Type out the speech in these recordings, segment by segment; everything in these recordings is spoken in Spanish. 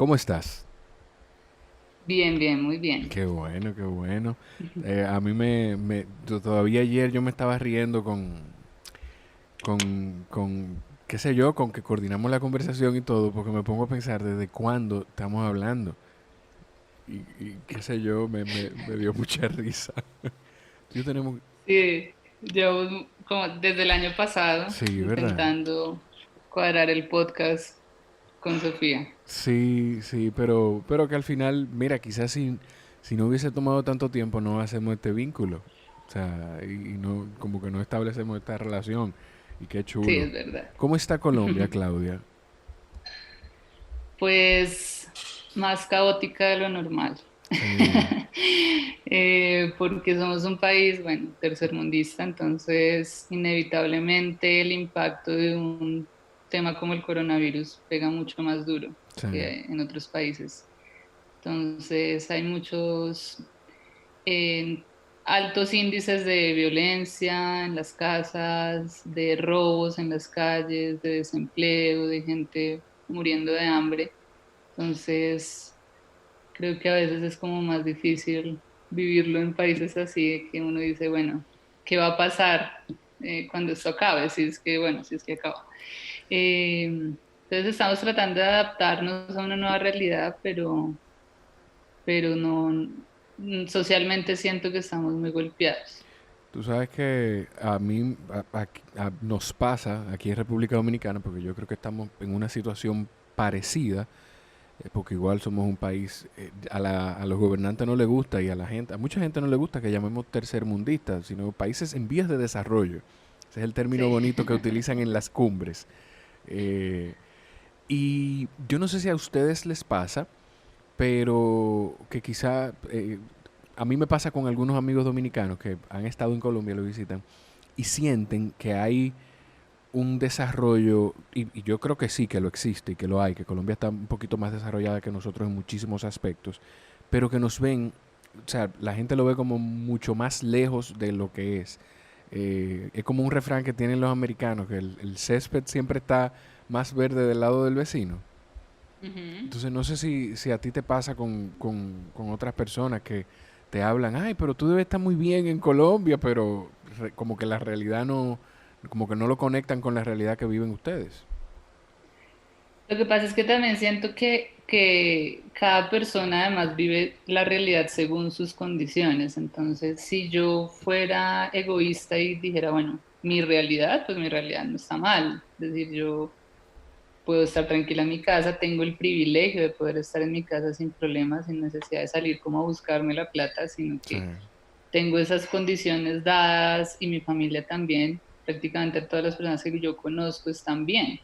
¿Cómo estás? Bien, bien, muy bien. Qué bueno, qué bueno. A mí todavía ayer yo me estaba riendo qué sé yo, con que coordinamos la conversación y todo, porque me pongo a pensar desde cuándo estamos hablando. Y qué sé yo, me dio mucha risa. Yo tenemos, Sí, yo como desde el año pasado sí, ¿verdad? intentando cuadrar el podcast con Sofía. Sí, sí, pero que al final, mira, quizás si no hubiese tomado tanto tiempo no hacemos este vínculo. O sea, y no, como que no establecemos esta relación. Y qué Sí, chulo. es verdad. ¿Cómo está Colombia, Claudia? Pues más caótica de lo normal. Sí, Porque somos un país, bueno, tercermundista, entonces inevitablemente el impacto de un tema como el coronavirus pega mucho más duro sí, que en otros países. Entonces hay muchos eh, altos índices de violencia en las casas, de robos en las calles, de desempleo, de gente muriendo de hambre. Entonces creo que a veces es como más difícil vivirlo en países así, de que uno dice, bueno, ¿qué va a pasar cuando esto acabe? Si es que, bueno, si es que acaba. Entonces estamos tratando de adaptarnos a una nueva realidad, pero no, socialmente siento que estamos muy golpeados. tú sabes que a mí nos pasa aquí en República Dominicana, porque yo creo que estamos en una situación parecida, porque igual somos un país, a los gobernantes no les gusta y a la gente, a mucha gente no le gusta que llamemos tercermundistas, sino países en vías de desarrollo. Ese es el término Sí. bonito que utilizan en las cumbres. Eh, y yo no sé si a ustedes les pasa, pero que quizá a mí me pasa con algunos amigos dominicanos que han estado en Colombia, lo visitan, y sienten que hay un desarrollo, y yo creo que sí, que lo existe y que lo hay, que Colombia está un poquito más desarrollada que nosotros en muchísimos aspectos, pero que nos ven, o sea, la gente lo ve como mucho más lejos de lo que es. Es como un refrán que tienen los americanos, que el césped siempre está más verde del lado del vecino. Ujú. Entonces no sé si a ti te pasa con otras personas que te hablan, ay, pero tú debes estar muy bien en Colombia, pero como que la realidad no, como que no lo conectan con la realidad que viven ustedes. Lo que pasa es que también siento que cada persona además vive la realidad según sus condiciones. Entonces, si yo fuera egoísta y dijera, bueno, mi realidad, pues mi realidad no está mal. Es decir, yo puedo estar tranquila en mi casa, tengo el privilegio de poder estar en mi casa sin problemas, sin necesidad de salir como a buscarme la plata, sino Sí, que tengo esas condiciones dadas y mi familia también. Prácticamente todas las personas que yo conozco están bien,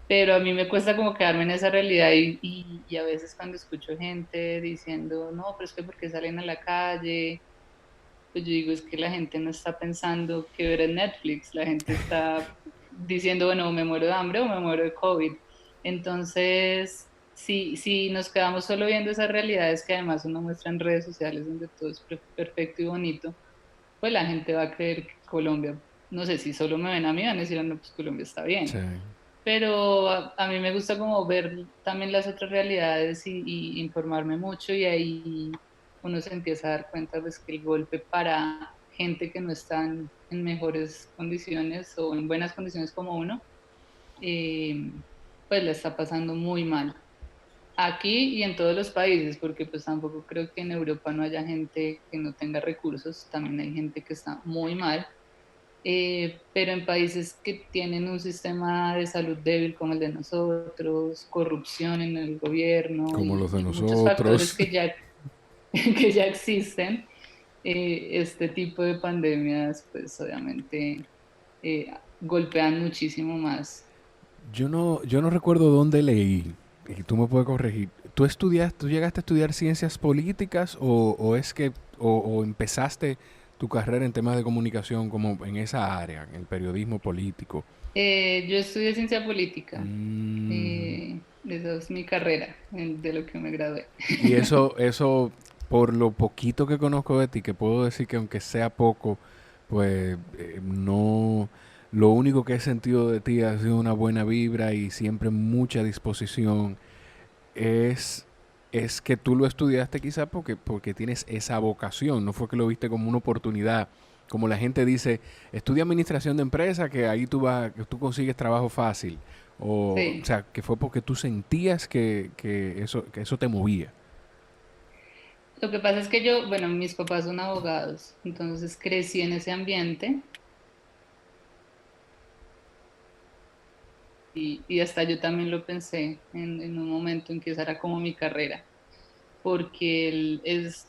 pero a mí me cuesta como quedarme en esa realidad y a veces cuando escucho gente diciendo, no, pero es que porque salen a la calle, pues yo digo, es que la gente no está pensando qué ver en Netflix, la gente está diciendo, bueno, me muero de hambre o me muero de COVID. Entonces, si nos quedamos solo viendo esas realidades que además uno muestra en redes sociales donde todo es perfecto y bonito, pues la gente va a creer que Colombia, no sé, si solo me ven a mí, van a decir, "Ah, no, pues Colombia está sí. bien". Pero a mí me gusta como ver también las otras realidades y informarme mucho y ahí uno se empieza a dar cuenta pues que el golpe para gente que no está en mejores condiciones o en buenas condiciones como uno, eh, pues la está pasando muy mal. Aquí y en todos los países, porque pues tampoco creo que en Europa no haya gente que no tenga recursos, también hay gente que está muy mal, pero en países que tienen un sistema de salud débil como el de nosotros, corrupción en el gobierno Como los de y muchos factores nosotros. que ya existen, este tipo de pandemias pues obviamente eh, golpean muchísimo más. Yo no recuerdo dónde leí, y tú me puedes corregir. ¿Tú llegaste a estudiar ciencias políticas o es que, o empezaste tu carrera en temas de comunicación como en esa área, en el periodismo político? Yo estudié ciencia política, Mm, esa es mi carrera, de lo que me gradué. y eso, por lo poquito que conozco de ti, que puedo decir que aunque sea poco, pues no, lo único que he sentido de ti ha sido una buena vibra y siempre mucha disposición. es, es que tú lo estudiaste quizá porque tienes esa vocación, no fue que lo viste como una oportunidad, como la gente dice, estudia administración de empresa, que ahí que tú consigues trabajo fácil, o Sí. sea, que fue porque tú sentías que eso te movía. Lo que pasa es que yo, bueno, mis papás son abogados, entonces crecí en ese ambiente y hasta yo también lo pensé en un momento en que esa era como mi carrera, porque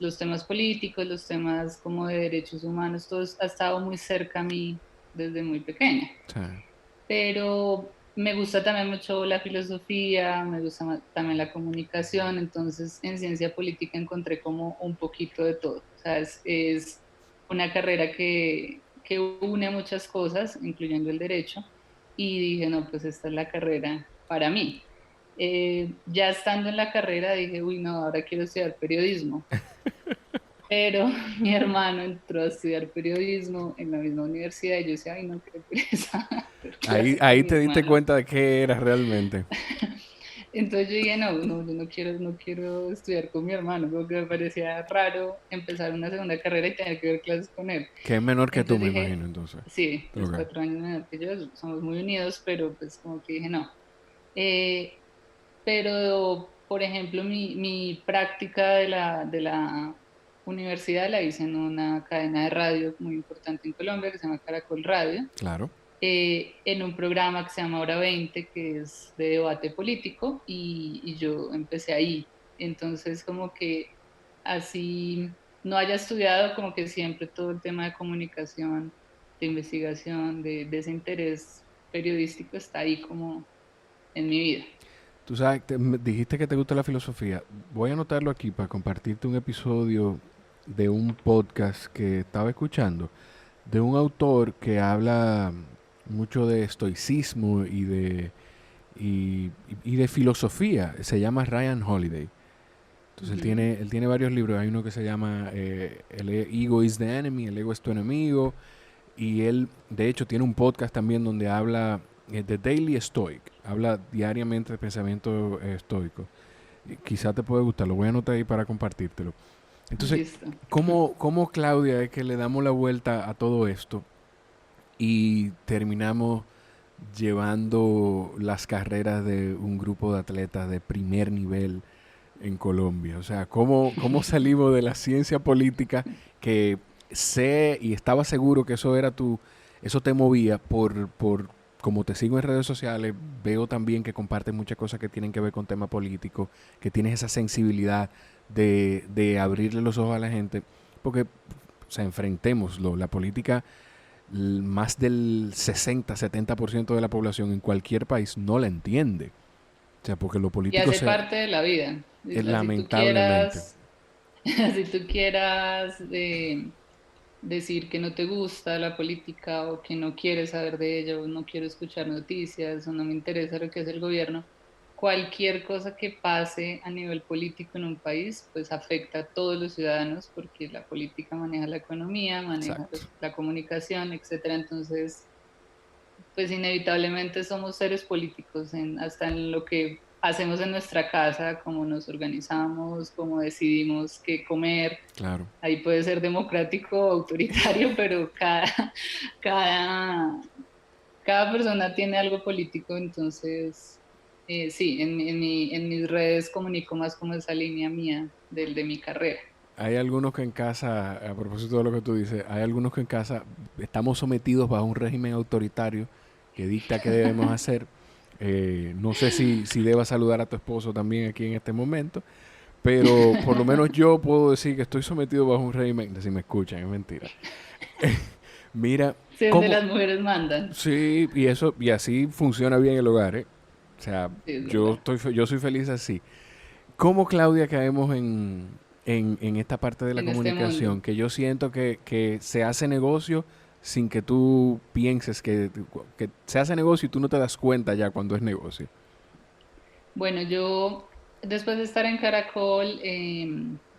los temas políticos, los temas como de derechos humanos, todo ha estado muy cerca a mí desde muy pequeña. O sea, Pero me gusta también mucho la filosofía, me gusta también la comunicación, entonces en ciencia política encontré como un poquito de todo. O sea, es una carrera que une muchas cosas, incluyendo el derecho, y dije, no, pues esta es la carrera para mí. Ya estando en la carrera dije, uy, no, ahora quiero estudiar periodismo. Pero mi hermano entró a estudiar periodismo en la misma universidad y yo decía, ay, no, qué pereza hacer clase con ahí mi te diste hermano. cuenta de qué era realmente. Entonces yo dije, no, no, yo no quiero estudiar con mi hermano, como que me parecía raro empezar una segunda carrera y tener que ver clases con él. Que es menor que tú, Entonces me dije, imagino, entonces. sí, es Ok, 4 años menor que yo, somos muy unidos, pero pues como que dije, no. Eh, pero, por ejemplo, mi práctica de la universidad la hice en una cadena de radio muy importante en Colombia que se llama Caracol Radio, claro. en un programa que se llama Hora 20, que es de debate político, y yo empecé ahí. Entonces, como que así no haya estudiado, como que siempre todo el tema de comunicación, de investigación, de ese interés periodístico está ahí como en mi vida. Tú sabes, me dijiste que te gusta la filosofía. Voy a anotarlo aquí para compartirte un episodio de un podcast que estaba escuchando, de un autor que habla mucho de estoicismo y de filosofía. Se llama Ryan Holiday. Entonces Ujú. él tiene varios libros. Hay uno que se llama El Ego is the Enemy, el ego es tu enemigo. Y él, de hecho, tiene un podcast también donde habla de Daily Stoic. Habla diariamente de pensamiento estoico. Quizá te puede gustar, lo voy a anotar ahí para compartírtelo. Entonces, Listo. ¿cómo Claudia es que le damos la vuelta a todo esto y terminamos llevando las carreras de un grupo de atletas de primer nivel en Colombia? O sea, ¿cómo salimos de la ciencia política que sé y estaba seguro que eso te movía como te sigo en redes sociales, veo también que compartes muchas cosas que tienen que ver con temas políticos, que tienes esa sensibilidad de abrirle los ojos a la gente, porque, o sea, enfrentémoslo, la política, más del 60-70% de la población en cualquier país no la entiende. O sea, porque lo Y político hace parte de la vida. Así tú lamentablemente. quieras, así tú quieras decir que no te gusta la política o que no quieres saber de ella o no quiero escuchar noticias o no me interesa lo que hace el gobierno, cualquier cosa que pase a nivel político en un país, pues afecta a todos los ciudadanos porque la política maneja la economía, maneja Exacto. la comunicación, etcétera. Entonces, pues inevitablemente somos seres políticos hasta en lo que hacemos en nuestra casa, cómo nos organizamos, cómo decidimos qué comer. Claro. Ahí puede ser democrático o autoritario, pero cada, cada persona tiene algo político, entonces sí, en mis redes comunico más como esa línea mía de mi carrera. Hay algunos que en casa, a propósito de lo que tú dices, hay algunos que en casa estamos sometidos bajo un régimen autoritario que dicta qué debemos hacer. No sé si debas saludar a tu esposo también aquí en este momento, pero por lo menos yo puedo decir que estoy sometido bajo un régimen, si me escuchan, es mentira. Mira, Sí, donde ¿cómo? las mujeres mandan. Sí, y así funciona bien el hogar, ¿eh? O sea, Sí, es verdad. yo soy feliz así. ¿Cómo, Claudia, caemos en esta parte de la En este mundo. comunicación? Que yo siento que se hace negocio sin que tú pienses que se hace negocio y tú no te das cuenta ya cuando es negocio. Bueno, yo después de estar en Caracol,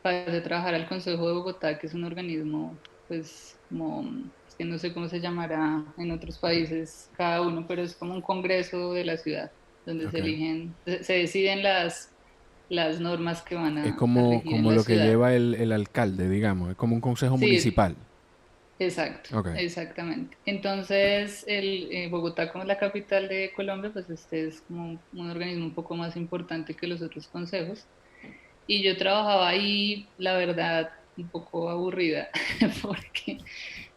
pasé a trabajar al Consejo de Bogotá, que es un organismo, pues, como, es que no sé cómo se llamará en otros países cada uno, pero es como un congreso de la ciudad, donde se Ok. eligen, se deciden las normas que van Es a como, regir en como la lo que ciudad. lleva el alcalde, digamos. Es como un consejo Sí, municipal. exacto, Ok. exactamente. Entonces, Bogotá como la capital de Colombia, pues este es como un organismo un poco más importante que los otros consejos. Y yo trabajaba ahí, la verdad, un poco aburrida, porque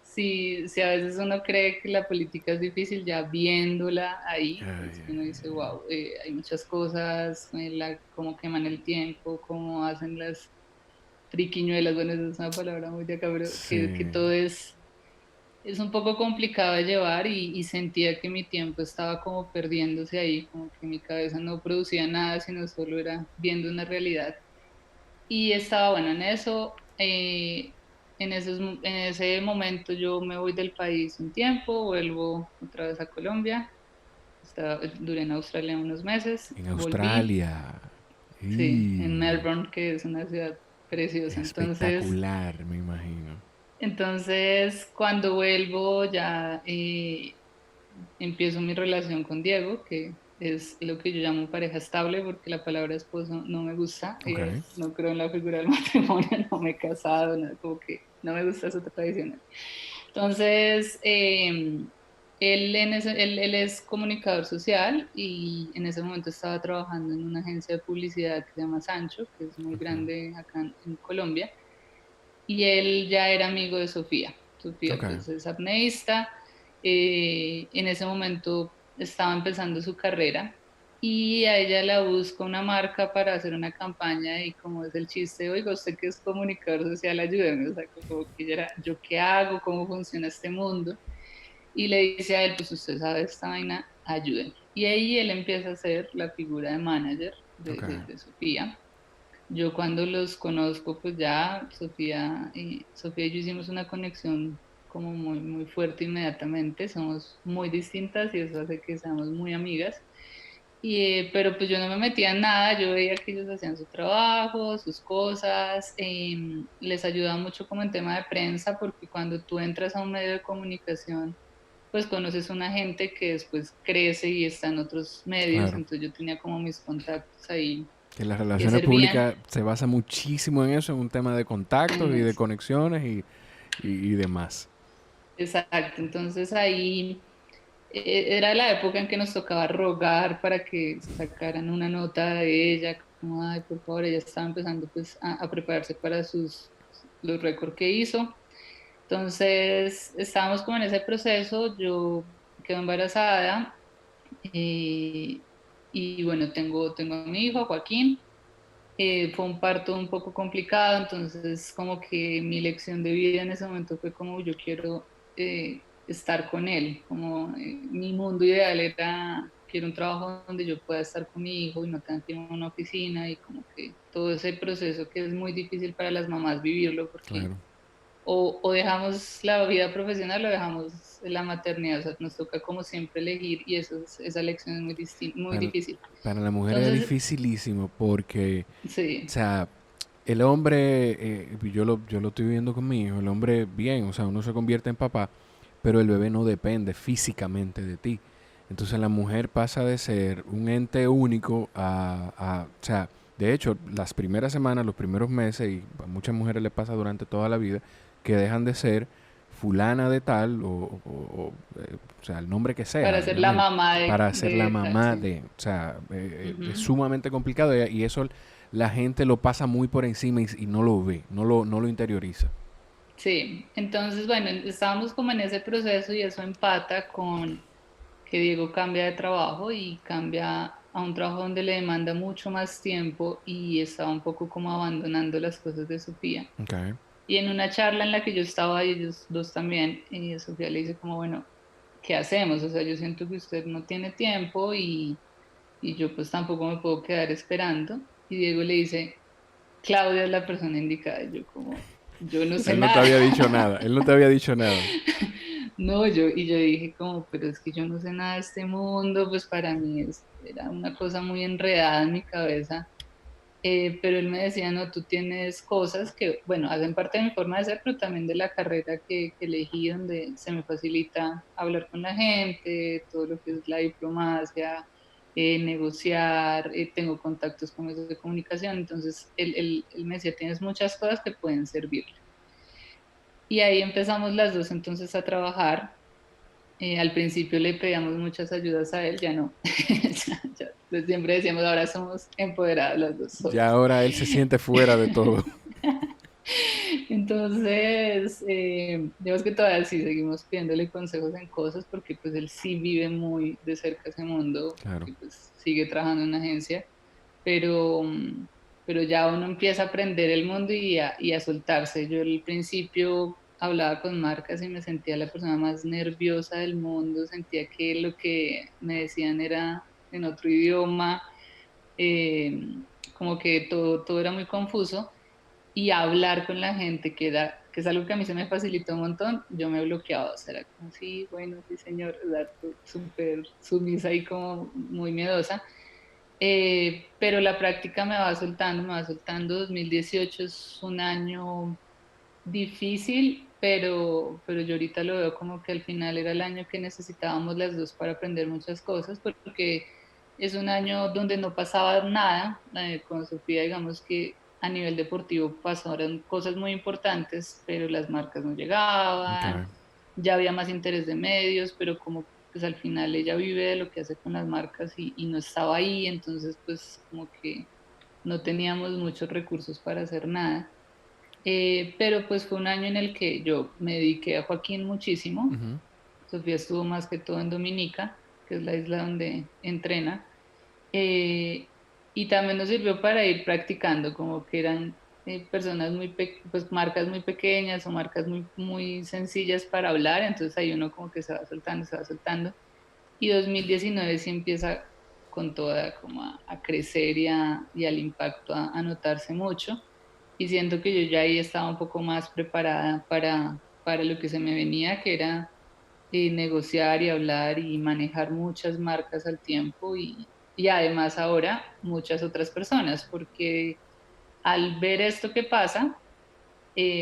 si a veces uno cree que la política es difícil, ya viéndola ahí, Ay, es que ay, uno dice, ay. wow, hay muchas cosas, cómo queman el tiempo, cómo hacen las triquiñuelas, bueno, esa es una palabra muy de acá, pero que Sí. todo es un poco complicado de llevar y sentía que mi tiempo estaba como perdiéndose ahí, como que mi cabeza no producía nada, sino solo era viendo una realidad. Y estaba bueno en eso. En ese momento yo me voy del país un tiempo, vuelvo otra vez a Colombia. Duré en Australia unos meses, En volví, Australia. sí, en Y Melbourne, que es una ciudad preciosa. espectacular, me imagino. Entonces cuando vuelvo ya empiezo mi relación con Diego, que es lo que yo llamo pareja estable, porque la palabra esposo no me gusta, Ok. no creo en la figura del matrimonio, no me he casado, no, como que no me gusta eso tradicional. Entonces, él es comunicador social y en ese momento estaba trabajando en una agencia de publicidad que se llama Sancho, que es muy Ok. grande acá en Colombia, y él ya era amigo de Sofía. Sofía Ok. pues es apneísta, en ese momento estaba empezando su carrera y a ella la busca una marca para hacer una campaña y como es el chiste, oiga, usted que es comunicador social, ayúdeme, o sea, como que ella era, ¿yo qué hago? ¿Cómo funciona este mundo? Y le dice a él, pues usted sabe esta vaina, ayúdeme. Y ahí él empieza a ser la figura de manager Ok. de Sofía. Yo cuando los conozco, pues ya Sofía y yo hicimos una conexión como muy, muy fuerte inmediatamente. Somos muy distintas y eso hace que seamos muy amigas. Pero pues yo no me metía en nada, yo veía que ellos hacían su trabajo, sus cosas, les ayudaba mucho como en tema de prensa, porque cuando tú entras a un medio de comunicación, pues conoces una gente que después crece y está en otros medios, Claro. entonces yo tenía como mis contactos ahí Que las que relaciones servían públicas se basa muchísimo en eso, en un tema de contactos en y de eso. conexiones y demás. Exacto, entonces ahí era la época en que nos tocaba rogar para que sacaran una nota de ella, como, ay, por favor, ella estaba empezando pues a prepararse para los récords que hizo. Entonces estábamos como en ese proceso, yo quedo embarazada eh, y bueno, tengo a mi hijo, Joaquín. Fue un parto un poco complicado, entonces como que mi lección de vida en ese momento fue como yo quiero estar con él, como mi mundo ideal era, quiero un trabajo donde yo pueda estar con mi hijo y no tenga que ir a una oficina y como que todo ese proceso que es muy difícil para las mamás vivirlo porque Claro. o dejamos la vida profesional o dejamos la maternidad, o sea, nos toca como siempre elegir y esa lección es muy Para, difícil. para la mujer es Entonces, dificilísimo porque, o sí, sea, el hombre, yo lo estoy viendo con mi hijo, el hombre bien, o sea, uno se convierte en papá, pero el bebé no depende físicamente de ti. Entonces la mujer pasa de ser un ente único o sea, de hecho, las primeras semanas, los primeros meses, y a muchas mujeres les pasa durante toda la vida, que dejan de ser fulana de tal, o sea, el nombre que sea, para ser la obviamente, mamá para ser la de tal, mamá sí. de, o sea, es Ujú. sumamente complicado y eso la gente lo pasa muy por encima y no lo ve, no lo interioriza. Sí, entonces, bueno, estábamos como en ese proceso y eso empata con que Diego cambia de trabajo y cambia a un trabajo donde le demanda mucho más tiempo y estaba un poco como abandonando las cosas de Sofía. Okay. Y en una charla en la que yo estaba y ellos dos también, Sofía le dice como, bueno, ¿qué hacemos? O sea, yo siento que usted no tiene tiempo y yo pues tampoco me puedo quedar esperando. Y Diego le dice, Claudia es la persona indicada. Y yo como, yo no sé Él no te nada. había dicho nada, él no te había dicho nada. No, yo dije como, pero es que yo no sé nada de este mundo, pues para mí era una cosa muy enredada en mi cabeza. Pero él me decía, no, tú tienes cosas que, bueno, hacen parte de mi forma de ser, pero también de la carrera que elegí, donde se me facilita hablar con la gente, todo lo que es la diplomacia, negociar, tengo contactos con medios de comunicación, entonces él me decía, tienes muchas cosas que pueden servir. Y ahí empezamos las dos entonces a trabajar. Al principio le pedíamos muchas ayudas a él, ya no. Pues siempre decíamos, ahora somos empoderadas las dos Ya solas. ahora él se siente fuera de todo. Entonces, digamos que todavía sí seguimos pidiéndole consejos en cosas porque pues él sí vive muy de cerca ese mundo, Claro. porque pues sigue trabajando en una agencia, pero, pero ya uno empieza a aprender el mundo y a soltarse. Yo al principio hablaba con marcas y me sentía la persona más nerviosa del mundo, sentía que lo que me decían era en otro idioma, eh, como que todo era muy confuso y hablar con la gente, que es algo que a mí se me facilitó un montón, yo me bloqueaba, o sea, era como, sí, bueno, sí, señor, súper sumisa y como muy miedosa. Pero la práctica me va soltando. 2018 es un año difícil, pero yo ahorita lo veo como que al final era el año que necesitábamos las dos para aprender muchas cosas, porque es un año donde no pasaba nada. Con Sofía, digamos que a nivel deportivo pasaron cosas muy importantes, pero las marcas no llegaban, Okay. ya había más interés de medios, pero como pues al final ella vive de lo que hace con las marcas y no estaba ahí, entonces pues como que no teníamos muchos recursos para hacer nada. Pero pues fue un año en el que yo me dediqué a Joaquín muchísimo. Ujú. Sofía estuvo más que todo en Dominica, que es la isla donde entrena. Eh, y también nos sirvió para ir practicando, como que eran personas pues marcas muy pequeñas o marcas muy sencillas para hablar, entonces ahí uno como que se va soltando, se va soltando. Y 2019 sí empieza con toda como a crecer y al impacto a notarse mucho. Y siento que yo ya ahí estaba un poco más preparada para lo que se me venía, que era negociar y hablar y manejar muchas marcas al tiempo y además ahora muchas otras personas, porque al ver esto que pasa,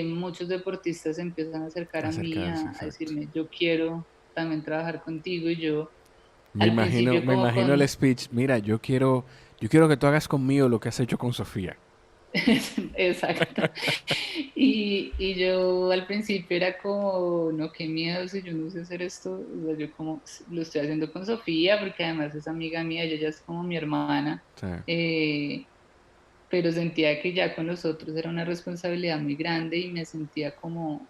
muchos deportistas se empiezan a acercar a mí Acercarse, a exacto. decirme, yo quiero también trabajar contigo y yo Me al imagino, principio me como imagino el con... speech. Mira, yo quiero que tú hagas conmigo lo que has hecho con Sofía. Exacto. Y yo al principio era como, no, qué miedo si yo no sé hacer esto. O sea, yo como lo estoy haciendo con Sofía, porque además es amiga mía, ella ya es como mi hermana. Sí. Eh, pero sentía que ya con los otros era una responsabilidad muy grande y me sentía como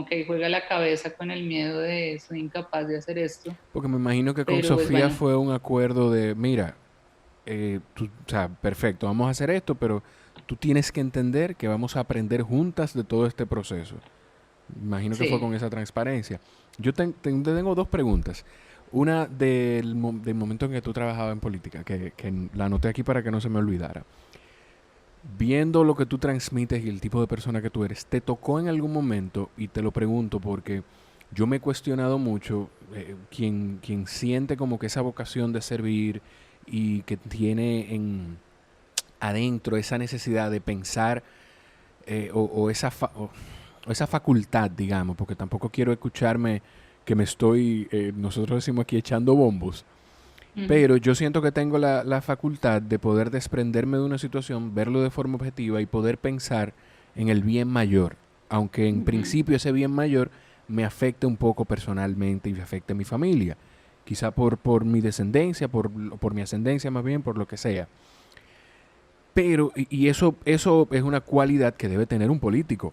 que juega la cabeza con el miedo de soy incapaz de hacer esto. Porque me imagino que con Pero pues Sofía bueno, fue un acuerdo de, mira, o sea, perfecto, vamos a hacer esto, pero tú tienes que entender que vamos a aprender juntas de todo este proceso. Imagino que fue con sí. esa transparencia. Yo te tengo dos preguntas. Una del momento en que tú trabajabas en política, que la anoté aquí para que no se me olvidara. Viendo lo que tú transmites y el tipo de persona que tú eres, ¿te tocó en algún momento? Y te lo pregunto porque yo me he cuestionado mucho, quien siente como que esa vocación de servir y que tiene adentro esa necesidad de pensar, o esa facultad, digamos, porque tampoco quiero escucharme que me estoy, nosotros decimos aquí, echando bombos, Ujú, pero yo siento que tengo la facultad de poder desprenderme de una situación, verlo de forma objetiva y poder pensar en el bien mayor, aunque en ujú. principio ese bien mayor me afecte un poco personalmente y me afecte a mi familia, quizá por mi descendencia, por mi ascendencia más bien, por lo que sea. Pero, y eso es una cualidad que debe tener un político.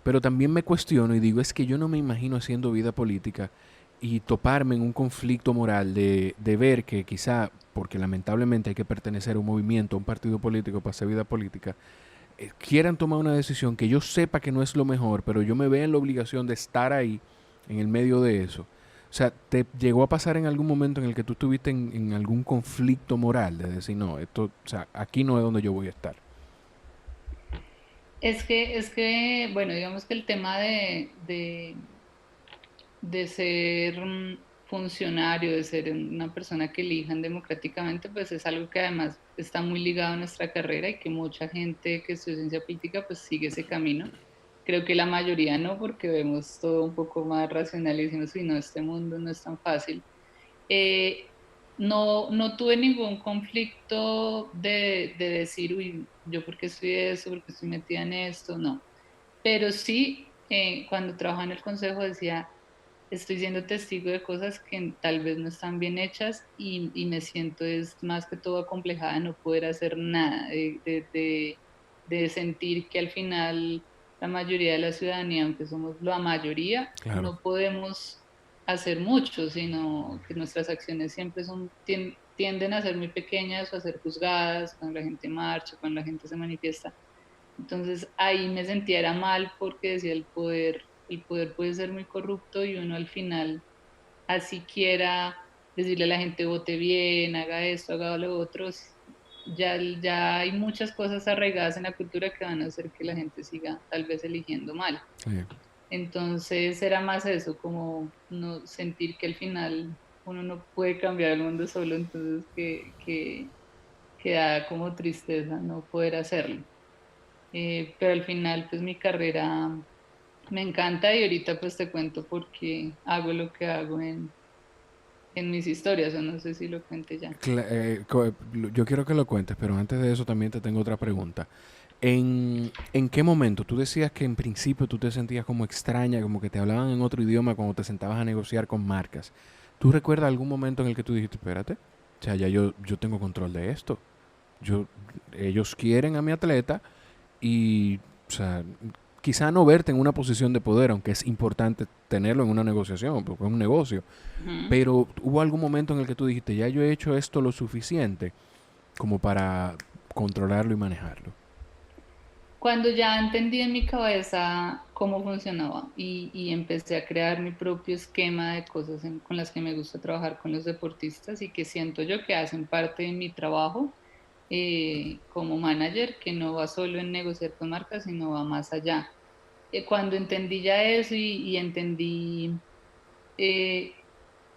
Pero también me cuestiono y digo, es que yo no me imagino haciendo vida política y toparme en un conflicto moral de ver que quizá, porque lamentablemente hay que pertenecer a un movimiento, a un partido político para hacer vida política, quieran tomar una decisión que yo sepa que no es lo mejor, pero yo me vea en la obligación de estar ahí, en el medio de eso. O sea, ¿te llegó a pasar en algún momento en el que tú estuviste en algún conflicto moral de decir, no, esto, o sea, aquí no es donde yo voy a estar? Bueno, digamos que el tema de ser funcionario, de ser una persona que elijan democráticamente, pues es algo que además está muy ligado a nuestra carrera y que mucha gente que estudia ciencia política pues sigue ese camino. Creo que la mayoría no, porque vemos todo un poco más racional y decimos, sí, no, este mundo no es tan fácil. Eh, no tuve ningún conflicto de decir, uy, yo por qué estudié eso, por qué estoy metida en esto, no. Pero sí, cuando trabajaba en el consejo decía, estoy siendo testigo de cosas que tal vez no están bien hechas y me siento es más que todo acomplejada de no poder hacer nada, de sentir que al final la mayoría de la ciudadanía, aunque somos la mayoría, Claro. no podemos hacer mucho, sino que nuestras acciones siempre tienden a ser muy pequeñas o a ser juzgadas cuando la gente marcha, cuando la gente se manifiesta. Entonces ahí me sentía era mal porque decía el poder puede ser muy corrupto y uno al final, así quiera decirle a la gente vote bien, haga esto, haga lo otro, ya hay muchas cosas arraigadas en la cultura que van a hacer que la gente siga tal vez eligiendo mal. Sí. Entonces era más eso, como no sentir que al final uno no puede cambiar el mundo solo, entonces que da como tristeza no poder hacerlo. Pero al final pues mi carrera me encanta y ahorita pues te cuento por qué hago lo que hago en mis historias, o no sé si lo cuente ya. Yo quiero que lo cuentes, pero antes de eso también te tengo otra pregunta. ¿En qué momento tú decías que en principio tú te sentías como extraña, como que te hablaban en otro idioma cuando te sentabas a negociar con marcas? ¿Tú recuerdas algún momento en el que tú dijiste, espérate, o sea, ya yo tengo control de esto? Yo, ellos quieren a mi atleta y, o sea, quizá no verte en una posición de poder, aunque es importante tenerlo en una negociación, porque es un negocio. Ujú. Pero hubo algún momento en el que tú dijiste, ya yo he hecho esto lo suficiente como para controlarlo y manejarlo. Cuando ya entendí en mi cabeza cómo funcionaba y empecé a crear mi propio esquema de cosas con las que me gusta trabajar con los deportistas y que siento yo que hacen parte de mi trabajo como manager, que no va solo en negociar con marcas, sino va más allá. Cuando entendí ya eso y entendí eh,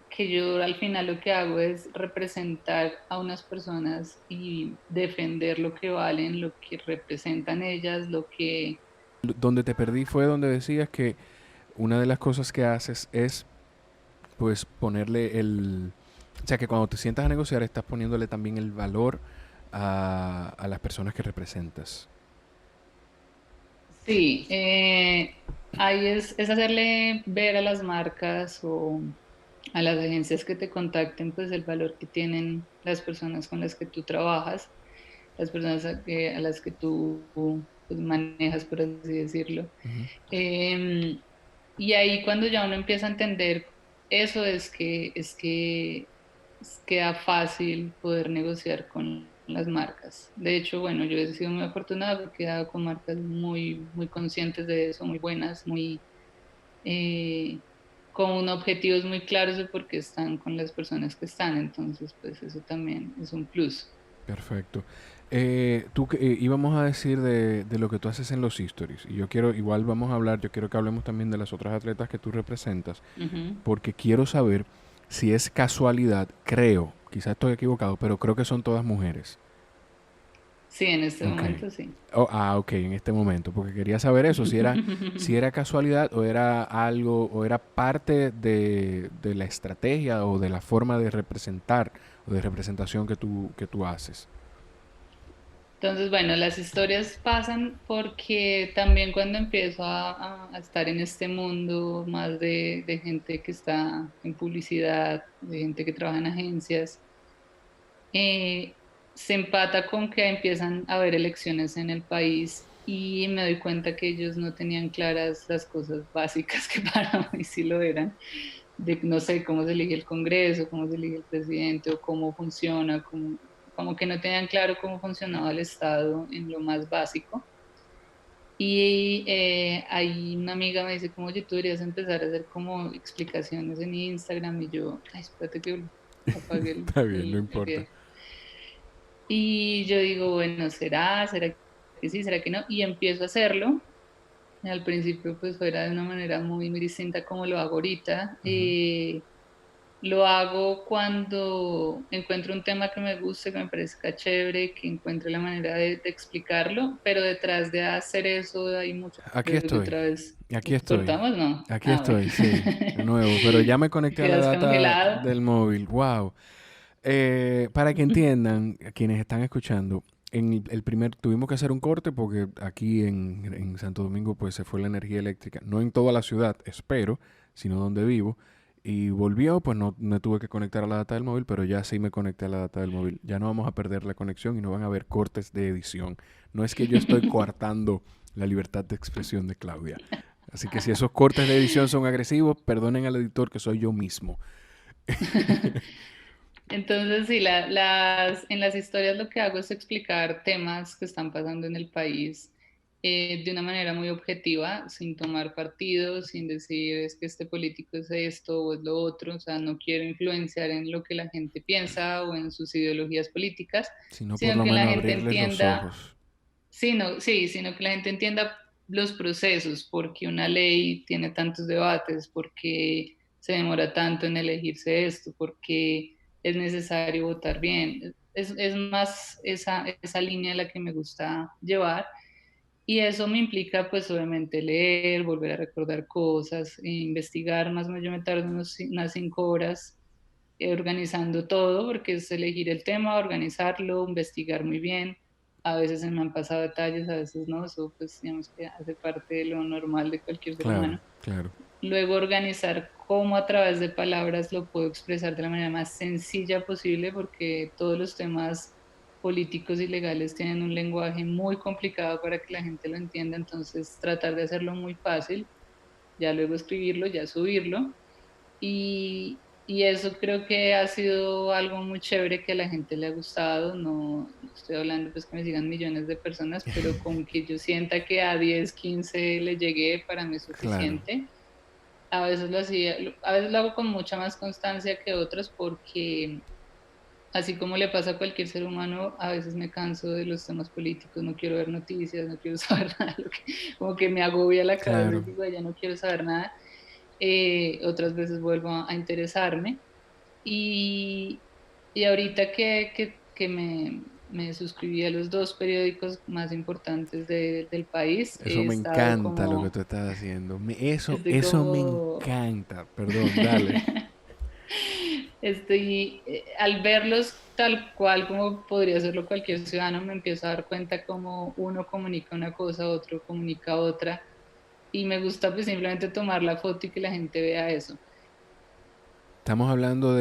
que yo al final lo que hago es representar a unas personas y defender lo que valen, lo que representan ellas, lo que... Donde te perdí fue donde decías que una de las cosas que haces es, pues, ponerle el... O sea, que cuando te sientas a negociar estás poniéndole también el valor a las personas que representas. Sí, ahí es hacerle ver a las marcas o a las agencias que te contacten, pues el valor que tienen las personas con las que tú trabajas, las personas a las que tú pues, manejas, por así decirlo. Ujú. Eh, y ahí cuando ya uno empieza a entender eso queda fácil poder negociar con las marcas. De hecho, bueno, yo he sido muy afortunada porque he quedado con marcas muy conscientes de eso, muy buenas, eh, con objetivos muy claros de por qué están con las personas que están. Entonces, pues eso también es un plus. Perfecto. Íbamos a decir de lo que tú haces en los stories. Y yo quiero, igual vamos a hablar, yo quiero que hablemos también de las otras atletas que tú representas, Ujú. porque quiero saber si es casualidad, creo, quizás estoy equivocado, pero creo que son todas mujeres. Sí, en este Ok. momento sí. Ok, en este momento, porque quería saber eso, si era casualidad o era algo, o era parte de la estrategia o de la forma de representar o de representación que tú haces. Entonces, bueno, las historias pasan porque también cuando empiezo a estar en este mundo más de gente que está en publicidad, de gente que trabaja en agencias, eh, se empata con que empiezan a haber elecciones en el país y me doy cuenta que ellos no tenían claras las cosas básicas que para mí sí lo eran, de no sé cómo se elige el Congreso, cómo se elige el presidente o cómo funciona, como que no tenían claro cómo funcionaba el Estado en lo más básico. Y ahí una amiga me dice, como, oye, tú deberías empezar a hacer como explicaciones en Instagram y yo, ay, espérate que apague Está bien, no el importa. video. Y yo digo, bueno, ¿será que sí? ¿Será que no? Y empiezo a hacerlo. Al principio pues fuera de una manera muy distinta como lo hago ahorita. Ujú. Lo hago cuando encuentro un tema que me guste, que me parezca chévere, que encuentre la manera de explicarlo, pero detrás de hacer eso hay mucho Aquí riesgo estoy, otra vez. aquí estoy, ¿Cortamos? No. aquí Ah, bueno. estoy, sí, de nuevo, pero ya me conecté a la Quedas data congelado. del móvil, wow. Para que entiendan, a quienes están escuchando, el primer tuvimos que hacer un corte porque aquí en Santo Domingo pues se fue la energía eléctrica, no en toda la ciudad, espero, sino donde vivo. Y volvió, pues no me tuve que conectar a la data del móvil, pero ya sí me conecté a la data del móvil. Ya no vamos a perder la conexión y no van a haber cortes de edición. No es que yo estoy coartando la libertad de expresión de Claudia. Así que si esos cortes de edición son agresivos, perdonen al editor que soy yo mismo. Entonces, sí, en las historias lo que hago es explicar temas que están pasando en el país de una manera muy objetiva, sin tomar partido, sin decir es que este político es esto o es lo otro, o sea, no quiero influenciar en lo que la gente piensa o en sus ideologías políticas, Sino por sino lo que la menos gente abrirles los entienda, ojos. sino que la gente entienda los procesos, porque una ley tiene tantos debates, porque se demora tanto en elegirse esto, porque es necesario votar bien. Es más esa línea la que me gusta llevar y eso me implica pues obviamente leer, volver a recordar cosas, investigar, más o menos yo me tardo unas 5 horas organizando todo, porque es elegir el tema, organizarlo, investigar muy bien. A veces se me han pasado detalles, a veces no, eso pues digamos que hace parte de lo normal de cualquier ser Claro, humano. claro. Luego organizar cómo a través de palabras lo puedo expresar de la manera más sencilla posible, porque todos los temas políticos y legales tienen un lenguaje muy complicado para que la gente lo entienda, entonces tratar de hacerlo muy fácil, ya luego escribirlo, ya subirlo y eso creo que ha sido algo muy chévere que a la gente le ha gustado. No estoy hablando pues que me sigan millones de personas, pero con que yo sienta que a 10 15 le llegué, para mí es Claro. suficiente. A veces lo hacía, a veces lo hago con mucha más constancia que otros porque así como le pasa a cualquier ser humano, a veces me canso de los temas políticos, no quiero ver noticias, no quiero saber nada, como que me agobia la cabeza y Claro. digo, ya no quiero saber nada. Otras veces vuelvo a interesarme y, y ahorita que me suscribí a los dos periódicos más importantes del país, Eso he me estado encanta lo que como, tú estás haciendo. estoy Eso me como, encanta. Perdón, dale. estoy, al verlos tal cual como podría hacerlo cualquier ciudadano, me empiezo a dar cuenta como uno comunica una cosa, otro comunica otra, y me gusta pues simplemente tomar la foto y que la gente vea eso. Estamos hablando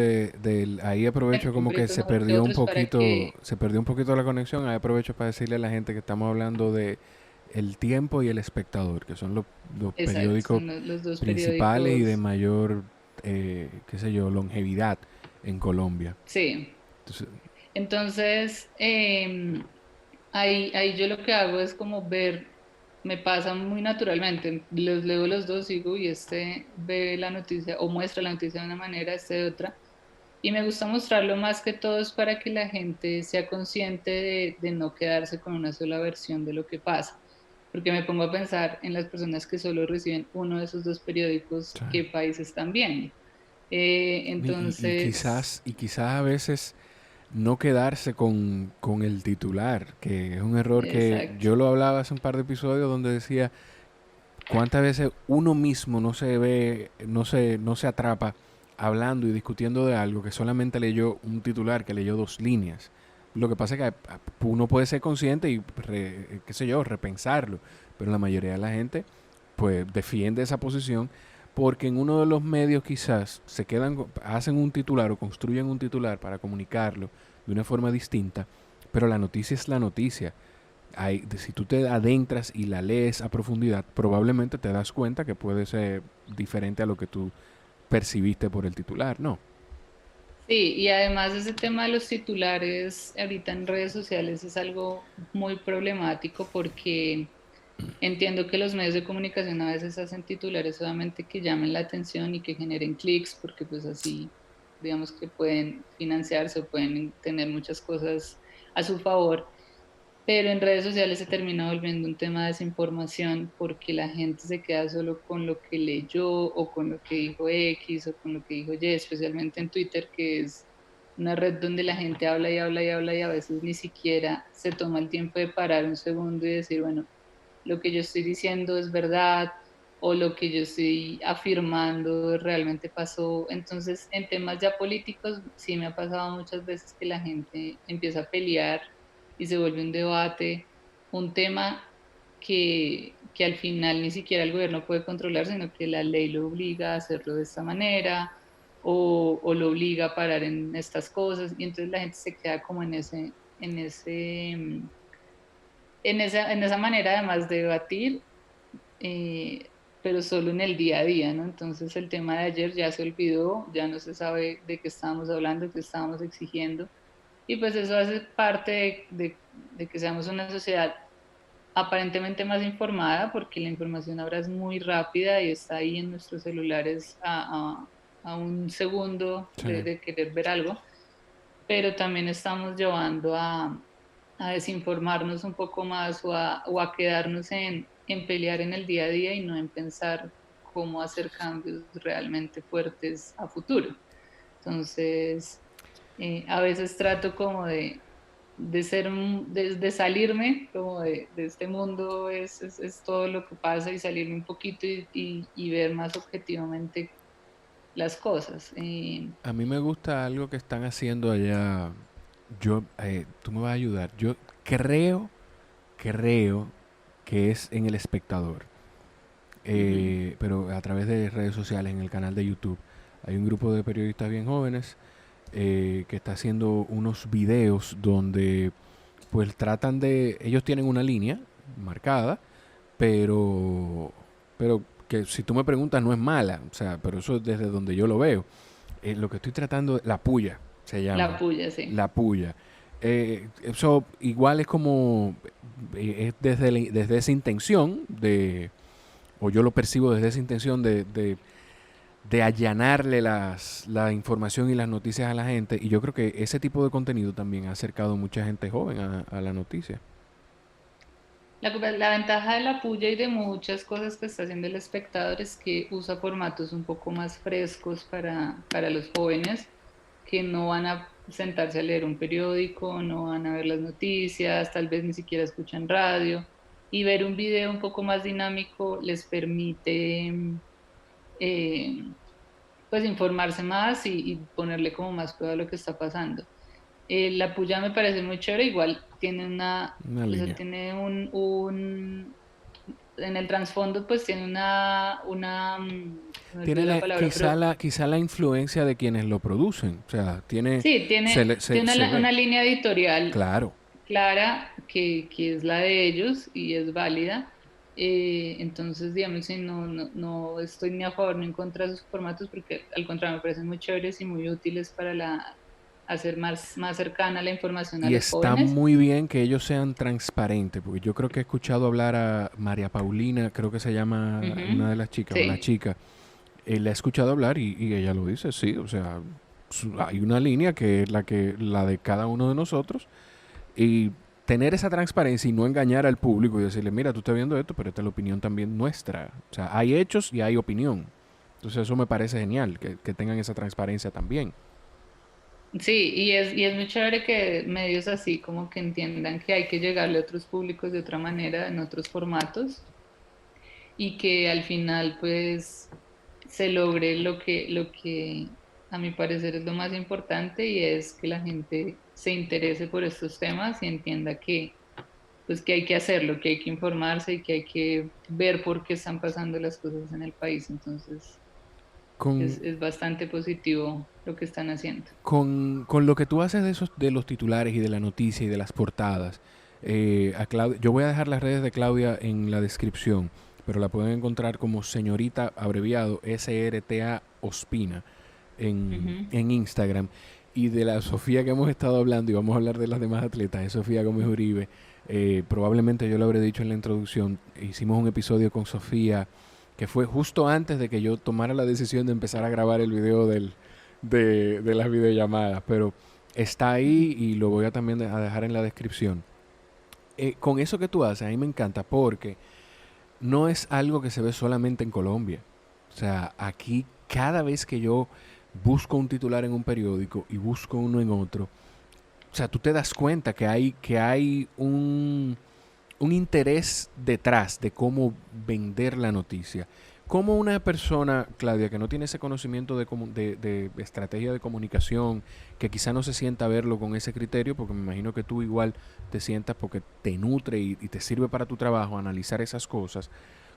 ahí En aprovecho como que concreto mejor que otros para que, se perdió un poquito la conexión. Ahí aprovecho para decirle a la gente que estamos hablando de El Tiempo y El Espectador, que son los exacto, periódicos son los dos principales y de periódicos. mayor, qué sé yo, longevidad en Colombia. Sí, Entonces, entonces ahí yo lo que hago es como ver, me pasa muy naturalmente, los leo los dos, sigo y este ve la noticia o muestra la noticia de una manera, este de otra, y me gusta mostrarlo más que todo es para que la gente sea consciente de no quedarse con una sola versión de lo que pasa, porque me pongo a pensar en las personas que solo reciben uno de esos dos periódicos, sí. qué país están viendo. Entonces, Y quizás a veces no quedarse con el titular, que es un error que exacto. yo lo hablaba hace un par de episodios donde decía cuántas veces uno mismo no se ve, no se atrapa hablando y discutiendo de algo que solamente leyó un titular, que leyó dos líneas. Lo que pasa es que uno puede ser consciente y, qué sé yo, repensarlo, pero la mayoría de la gente pues defiende esa posición porque en uno de los medios quizás se quedan, hacen un titular o construyen un titular para comunicarlo de una forma distinta, pero la noticia es la noticia. Si tú te adentras y la lees a profundidad, probablemente te das cuenta que puede ser diferente a lo que tú percibiste por el titular, ¿no? Sí, y además ese tema de los titulares ahorita en redes sociales es algo muy problemático porque entiendo que los medios de comunicación a veces hacen titulares solamente que llamen la atención y que generen clics porque pues así digamos que pueden financiarse o pueden tener muchas cosas a su favor, pero en redes sociales se termina volviendo un tema de desinformación porque la gente se queda solo con lo que leyó o con lo que dijo X o con lo que dijo Y, especialmente en Twitter, que es una red donde la gente habla y habla y habla y a veces ni siquiera se toma el tiempo de parar un segundo y decir, bueno, lo que yo estoy diciendo es verdad, o lo que yo estoy afirmando realmente pasó. Entonces, en temas ya políticos, sí me ha pasado muchas veces que la gente empieza a pelear y se vuelve un debate, un tema que al final ni siquiera el gobierno puede controlar, sino que la ley lo obliga a hacerlo de esta manera o lo obliga a parar en estas cosas y entonces la gente se queda como en ese, en esa manera además de debatir, pero solo en el día a día, ¿no? Entonces el tema de ayer ya se olvidó, ya no se sabe de qué estábamos hablando, qué estábamos exigiendo y pues eso hace parte de que seamos una sociedad aparentemente más informada porque la información ahora es muy rápida y está ahí en nuestros celulares a un segundo Sí. de querer ver algo, pero también estamos llevando a desinformarnos un poco más o a quedarnos en pelear en el día a día y no en pensar cómo hacer cambios realmente fuertes a futuro. Entonces, a veces trato como de ser, de salirme como de este mundo, es todo lo que pasa y salirme un poquito y ver más objetivamente las cosas. A mí me gusta algo que están haciendo allá. Tú me vas a ayudar. Yo creo, creo que es en El Espectador. Ujú. Pero a través de redes sociales, en el canal de YouTube. Hay un grupo de periodistas bien jóvenes que está haciendo unos videos donde pues tratan de... Ellos tienen una línea marcada, pero, pero que si tú me preguntas no es mala, o sea, pero eso es desde donde yo lo veo. Lo que estoy tratando, la puya se La llama, puya, sí. la puya. Eso igual es como, es desde esa intención de, o yo lo percibo desde esa intención de allanarle la información y las noticias a la gente. Y yo creo que ese tipo de contenido también ha acercado a mucha gente joven a la noticia. La ventaja de la puya y de muchas cosas que está haciendo el espectador es que usa formatos un poco más frescos para los jóvenes que no van a sentarse a leer un periódico, no van a ver las noticias, tal vez ni siquiera escuchan radio. Y ver un video un poco más dinámico les permite eh, pues informarse más y ponerle como más cuidado a lo que está pasando. La puya me parece muy chévere, igual tiene Una o sea, línea. tiene en el trasfondo pues tiene se me olvidó Tiene la palabra, pero quizá la influencia de quienes lo producen. O sea, sí, tiene se ve. una línea editorial Claro. clara que es la de ellos y es válida. Entonces, digamos, sí, no estoy ni a favor ni en contra de sus formatos porque al contrario me parecen muy chéveres y muy útiles para hacer más cercana la información a Y los está jóvenes. muy bien que ellos sean transparentes, porque yo creo que he escuchado hablar a María Paulina, creo que se llama una Ujú. de las chicas, o la Sí, chica. La he escuchado hablar y ella lo dice, sí, o sea, hay una línea que es la de cada uno de nosotros y tener esa transparencia y no engañar al público y decirle, mira, tú estás viendo esto, pero esta es la opinión también nuestra. O sea, hay hechos y hay opinión. Entonces eso me parece genial, que tengan esa transparencia también. sí, y es muy chévere que medios así como que entiendan que hay que llegarle a otros públicos de otra manera, en otros formatos, y que al final pues se logre lo que a mi parecer es lo más importante y es que la gente se interese por estos temas y entienda que pues que hay que hacerlo, que hay que informarse y que hay que ver por qué están pasando las cosas en el país. Entonces Con, es bastante positivo lo que están haciendo. con lo que tú haces de esos, de los titulares y de la noticia y de las portadas, yo voy a dejar las redes de Claudia en la descripción, pero la pueden encontrar como señorita abreviado SRTA Ospina Ujú. en Instagram. Y de la Sofía que hemos estado hablando, y vamos a hablar de las demás atletas, es Sofía Gómez Uribe. Probablemente yo lo habré dicho en la introducción, hicimos un episodio con Sofía que fue justo antes de que yo tomara la decisión de empezar a grabar el video de las videollamadas, pero está ahí y lo voy a también a dejar en la descripción. Con eso que tú haces, a mí me encanta porque no es algo que se ve solamente en Colombia. O sea, aquí cada vez que yo busco un titular en un periódico y busco uno en otro, o sea, tú te das cuenta que hay un interés detrás de cómo vender la noticia. ¿Cómo una persona, Claudia, que no tiene ese conocimiento de estrategia de comunicación, que quizá no se sienta a verlo con ese criterio, porque me imagino que tú igual te sientas porque te nutre y te sirve para tu trabajo analizar esas cosas,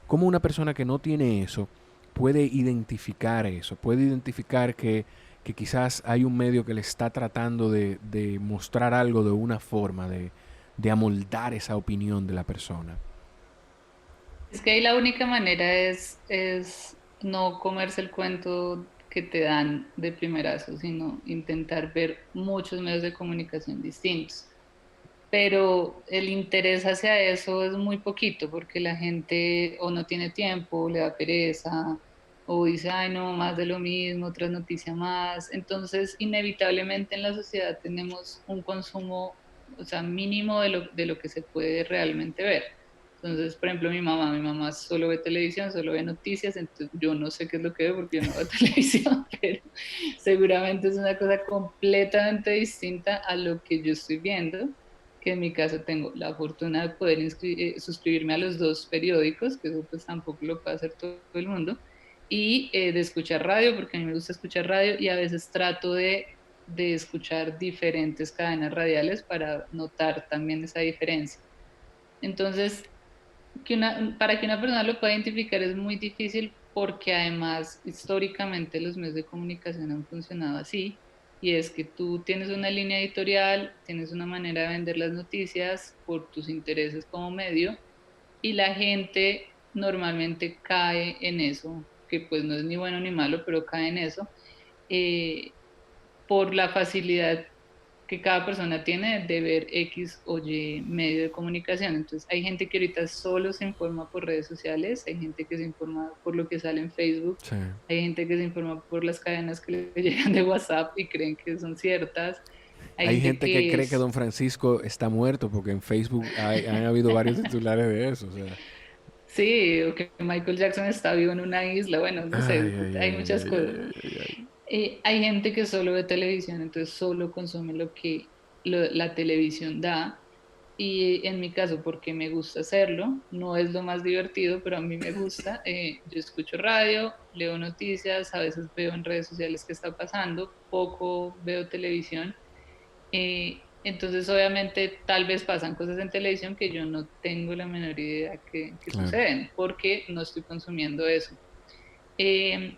cómo una persona que no tiene eso puede identificar eso, puede identificar que quizás hay un medio que le está tratando de mostrar algo de una forma, de amoldar esa opinión de la persona? Es que ahí la única manera es no comerse el cuento que te dan de primerazo, sino intentar ver muchos medios de comunicación distintos. Pero el interés hacia eso es muy poquito porque la gente o no tiene tiempo, o le da pereza, o dice, ay, no, más de lo mismo, otra noticia más. Entonces, inevitablemente en la sociedad tenemos un consumo, o sea, mínimo de lo que se puede realmente ver. Entonces, por ejemplo, mi mamá solo ve televisión, solo ve noticias, entonces yo no sé qué es lo que ve porque yo no veo televisión, pero seguramente es una cosa completamente distinta a lo que yo estoy viendo, que en mi caso tengo la fortuna de poder suscribirme a los dos periódicos, que eso pues tampoco lo puede hacer todo el mundo, y de escuchar radio, porque a mí me gusta escuchar radio y a veces trato de escuchar diferentes cadenas radiales para notar también esa diferencia. Entonces, para que una persona lo pueda identificar es muy difícil porque además históricamente los medios de comunicación han funcionado así, y es que tú tienes una línea editorial, tienes una manera de vender las noticias por tus intereses como medio, y la gente normalmente cae en eso, que pues no es ni bueno ni malo, pero cae en eso, eh, por la facilidad que cada persona tiene de ver X o Y medio de comunicación. Entonces, hay gente que ahorita solo se informa por redes sociales, hay gente que se informa por lo que sale en Facebook, Sí. hay gente que se informa por las cadenas que le llegan de WhatsApp y creen que son ciertas, hay Hay gente gente que que cree que es... Don Francisco está muerto porque en Facebook han habido varios titulares de eso. O sea, Sí, o que Michael Jackson está vivo en una isla, bueno, no ay, sé, ay, hay ay, muchas ay, cosas. ay, ay, ay. Hay gente que solo ve televisión, entonces solo consume lo que la televisión da. Y en mi caso, porque me gusta hacerlo, no es lo más divertido, pero a mí me gusta. Yo escucho radio, leo noticias, a veces veo en redes sociales qué está pasando, poco veo televisión. Entonces, obviamente, tal vez pasan cosas en televisión que yo no tengo la menor idea que Claro, suceden, porque no estoy consumiendo eso. Eh,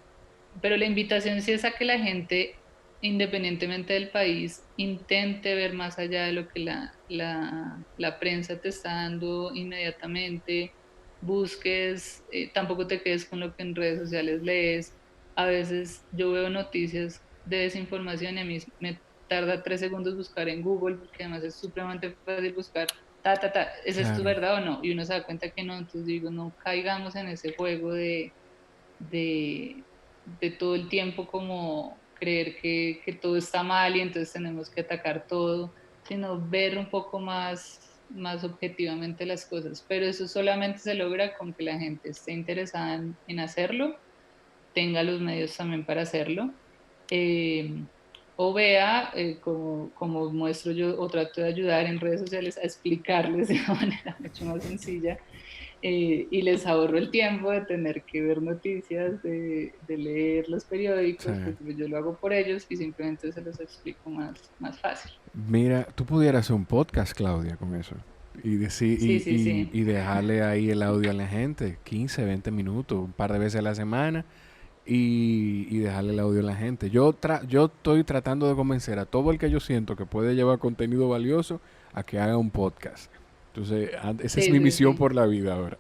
pero la invitación sí es a que la gente, independientemente del país, intente ver más allá de lo que la prensa te está dando inmediatamente, busques, tampoco te quedes con lo que en redes sociales lees. A veces yo veo noticias de desinformación y a mí me tarda 3 segundos buscar en Google, porque además es supremamente fácil buscar, ¿es esto claro. verdad o no? Y uno se da cuenta que no, entonces digo, no caigamos en ese juego de, de todo el tiempo como creer que todo está mal y entonces tenemos que atacar todo, sino ver un poco más objetivamente las cosas. Pero eso solamente se logra con que la gente esté interesada en hacerlo, tenga los medios también para hacerlo. eh, o vea, como muestro yo o trato de ayudar en redes sociales a explicarles de una manera mucho más sencilla, y les ahorro el tiempo de tener que ver noticias, de leer los Sí. periódicos, porque pues yo lo hago por ellos y simplemente se los explico más fácil. Mira, tú pudieras hacer un podcast, Claudia, con eso. Y, decir, Sí, sí, sí. y dejarle ahí el audio a la gente, 15, 20 minutos, un par de veces a la semana, y dejarle el audio a la gente. Yo estoy tratando de convencer a todo el que yo siento que puede llevar contenido valioso a que haga un podcast. Entonces, esa es Sí, mi sí, misión sí. por la vida ahora.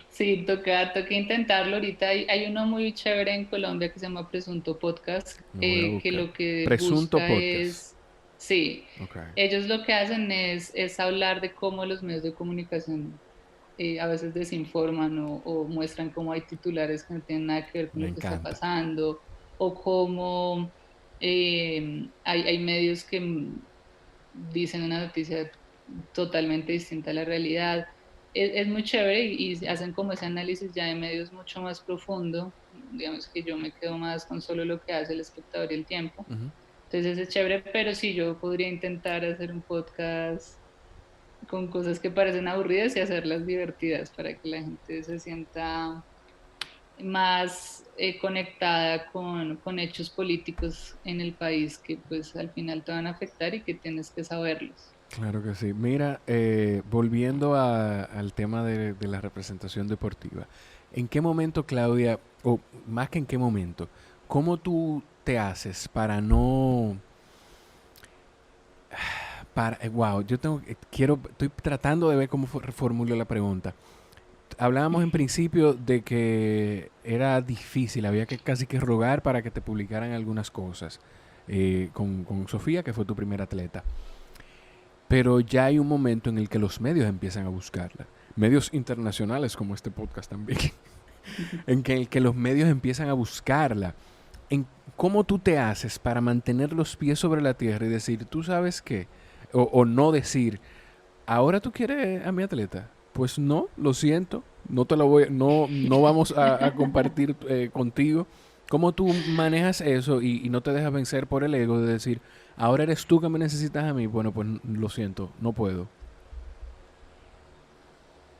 Sí, toca intentarlo. Ahorita hay uno muy chévere en Colombia que se llama Presunto Podcast, Lo voy a que buscar. lo que Presunto busca podcast. es, sí, Ok. ellos lo que hacen es hablar de cómo los medios de comunicación a veces desinforman o muestran cómo hay titulares que no tienen nada que ver con Me lo que está encanta. pasando, o cómo hay medios que dicen una noticia totalmente distinta a la realidad. Es muy chévere y hacen como ese análisis ya de medios mucho más profundo. Digamos que yo me quedo más con solo lo que hace el espectador y el tiempo. Ujú. Entonces es chévere, pero sí, yo podría intentar hacer un podcast con cosas que parecen aburridas y hacerlas divertidas para que la gente se sienta más conectada con hechos políticos en el país que pues al final te van a afectar y que tienes que saberlos. Claro que sí. Mira, volviendo al tema de la representación deportiva, ¿en qué momento, Claudia, o más que en qué momento, cómo tú te haces para no, wow, yo tengo, estoy tratando de ver cómo formulo la pregunta. Hablábamos en principio de que era difícil, había que casi que rogar para que te publicaran algunas cosas con Sofía, que fue tu primera atleta. Pero ya hay un momento en el que los medios empiezan a buscarla. Medios internacionales como este podcast también. En que los medios empiezan a buscarla. En cómo tú te haces para mantener los pies sobre la tierra y decir, tú sabes qué, o no decir, ahora tú quieres a mi atleta. Pues no, lo siento, no te lo voy, no vamos a compartir contigo. ¿Cómo tú manejas eso y no te dejas vencer por el ego de decir, ahora eres tú que me necesitas a mí? Bueno, pues lo siento, no puedo.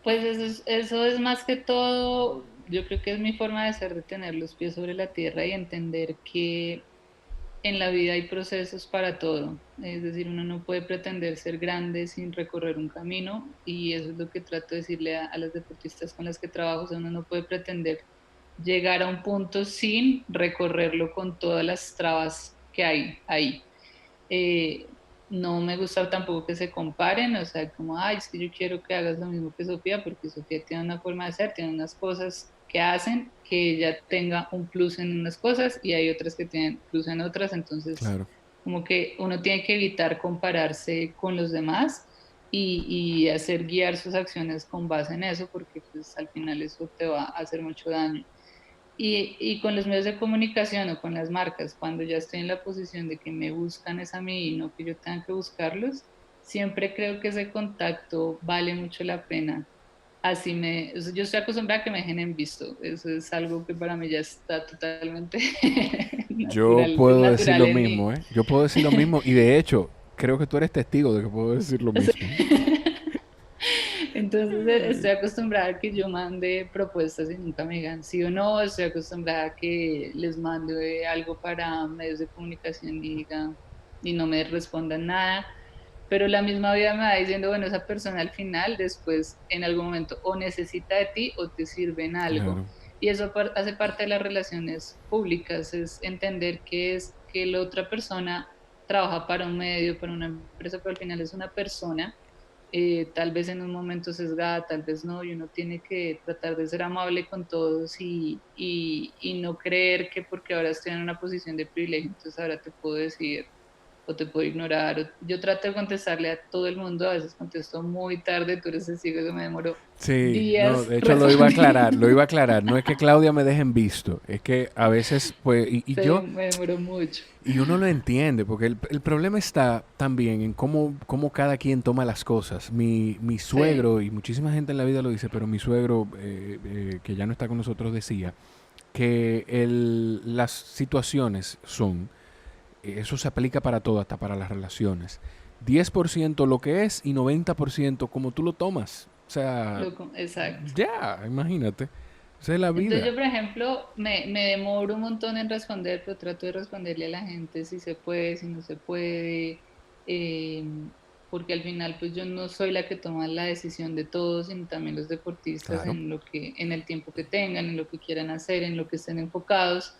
Pues eso es más que todo, yo creo que es mi forma de ser, de tener los pies sobre la tierra y entender que en la vida hay procesos para todo. Es decir, uno no puede pretender ser grande sin recorrer un camino y eso es lo que trato de decirle a las deportistas con las que trabajo. O sea, uno no puede pretender llegar a un punto sin recorrerlo con todas las trabas que hay ahí. Eh, no me gusta tampoco que se comparen, o sea, como, ay, es que yo quiero que hagas lo mismo que Sofía, porque Sofía tiene una forma de ser, tiene unas cosas que hacen que ella tenga un plus en unas cosas y hay otras que tienen plus en otras, entonces Claro. como que uno tiene que evitar compararse con los demás y hacer guiar sus acciones con base en eso, porque pues al final eso te va a hacer mucho daño. Y con los medios de comunicación o con las marcas, cuando ya estoy en la posición de que me buscan es a mí y no que yo tenga que buscarlos, siempre creo que ese contacto vale mucho la pena. Así o sea, yo estoy acostumbrada a que me dejen en visto. Eso es algo que para mí ya está totalmente Yo natural, puedo decir natural lo en mí. mismo, ¿eh? Yo puedo decir lo mismo y de hecho, creo que tú eres testigo de que puedo decir lo mismo. Entonces estoy acostumbrada a que yo mande propuestas y nunca me digan sí o no. Estoy acostumbrada a que les mande algo para medios de comunicación y diga y no me respondan nada. Pero la misma vida me va diciendo, bueno, esa persona al final después en algún momento o necesita de ti o te sirve en algo. Claro, Y eso hace parte de las relaciones públicas, es entender que es que la otra persona trabaja para un medio, para una empresa, pero al final es una persona, tal vez en un momento sesgada, tal vez no, y uno tiene que tratar de ser amable con todos y no creer que porque ahora estoy en una posición de privilegio, entonces ahora te puedo decir o te puedo ignorar. Yo trato de contestarle a todo el mundo, a veces contesto muy tarde, tú eres testigo que me demoro sí, no, días de hecho respondiendo. lo iba a aclarar. No es que Claudia me deje en visto, es que a veces, pues, Sí, me demoro mucho. y uno lo entiende, porque el problema está también en cómo cada quien toma las cosas. Mi Sí, suegro, y muchísima gente en la vida lo dice, pero mi suegro, que ya no está con nosotros, decía que las situaciones son, eso se aplica para todo, hasta para las relaciones. 10% lo que es y 90% como tú lo tomas. O sea, exacto. ya, imagínate. Esa es la Entonces vida. yo, por ejemplo, me demoro un montón en responder, pero trato de responderle a la gente si se puede, si no se puede, eh, porque al final pues yo no soy la que toma la decisión de todos, sino también los deportistas Claro. en lo que, en el tiempo que tengan, en lo que quieran hacer, en lo que estén enfocados,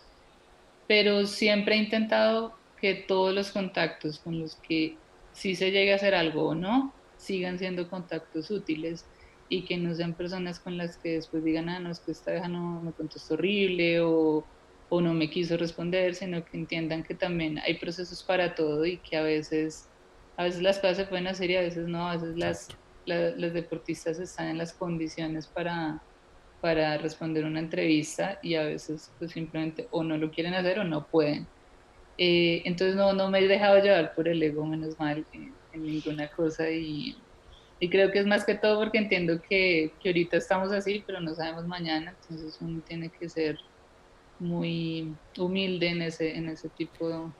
pero siempre he intentado que todos los contactos con los que sí se llegue a hacer algo o no, sigan siendo contactos útiles y que no sean personas con las que después digan, ah, no, es que esta vieja no me contestó horrible o no me quiso responder, sino que entiendan que también hay procesos para todo y que a veces las cosas se pueden hacer y a veces no, a veces Exacto. las deportistas están en las condiciones para responder una entrevista y a veces pues simplemente o no lo quieren hacer o no pueden. Entonces no me he dejado llevar por el ego, menos mal, en ninguna cosa y creo que es más que todo porque entiendo que ahorita estamos así, pero no sabemos mañana, entonces uno tiene que ser muy humilde en ese tipo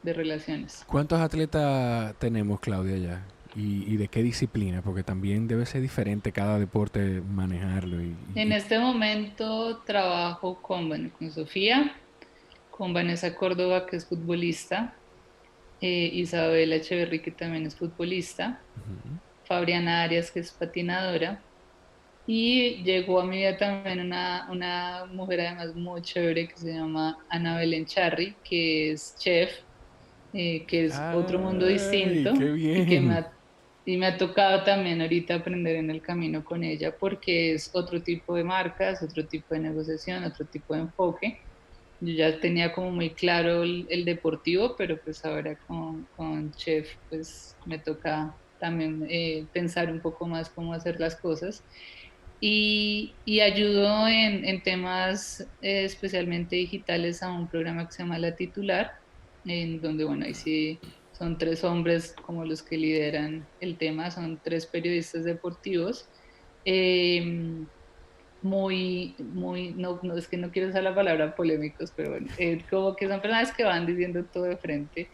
de relaciones. ¿Cuántos atletas tenemos, Claudia, ya? y de qué disciplina, porque también debe ser diferente cada deporte manejarlo. En este momento trabajo con, bueno, con Sofía, con Vanessa Córdoba, que es futbolista, Isabela Echeverry, que también es futbolista, Fabriana Arias, que es patinadora, y llegó a mi vida también una mujer además muy chévere que se llama Ana Belén Charry, que es chef, que es otro mundo ¡Ay, qué distinto bien! y me ha tocado también ahorita aprender en el camino con ella porque es otro tipo de marcas, otro tipo de negociación, otro tipo de enfoque. Yo ya tenía como muy claro el deportivo, pero pues ahora con Chef pues me toca también pensar un poco más cómo hacer las cosas. Y ayudo en temas especialmente digitales a un programa que se llama La Titular, en donde, bueno, ahí sí son tres hombres como los que lideran el tema, son tres periodistas deportivos. Eh, no, no, es que no quiero usar la palabra polémicos, pero bueno, como que son personas que van diciendo todo de frente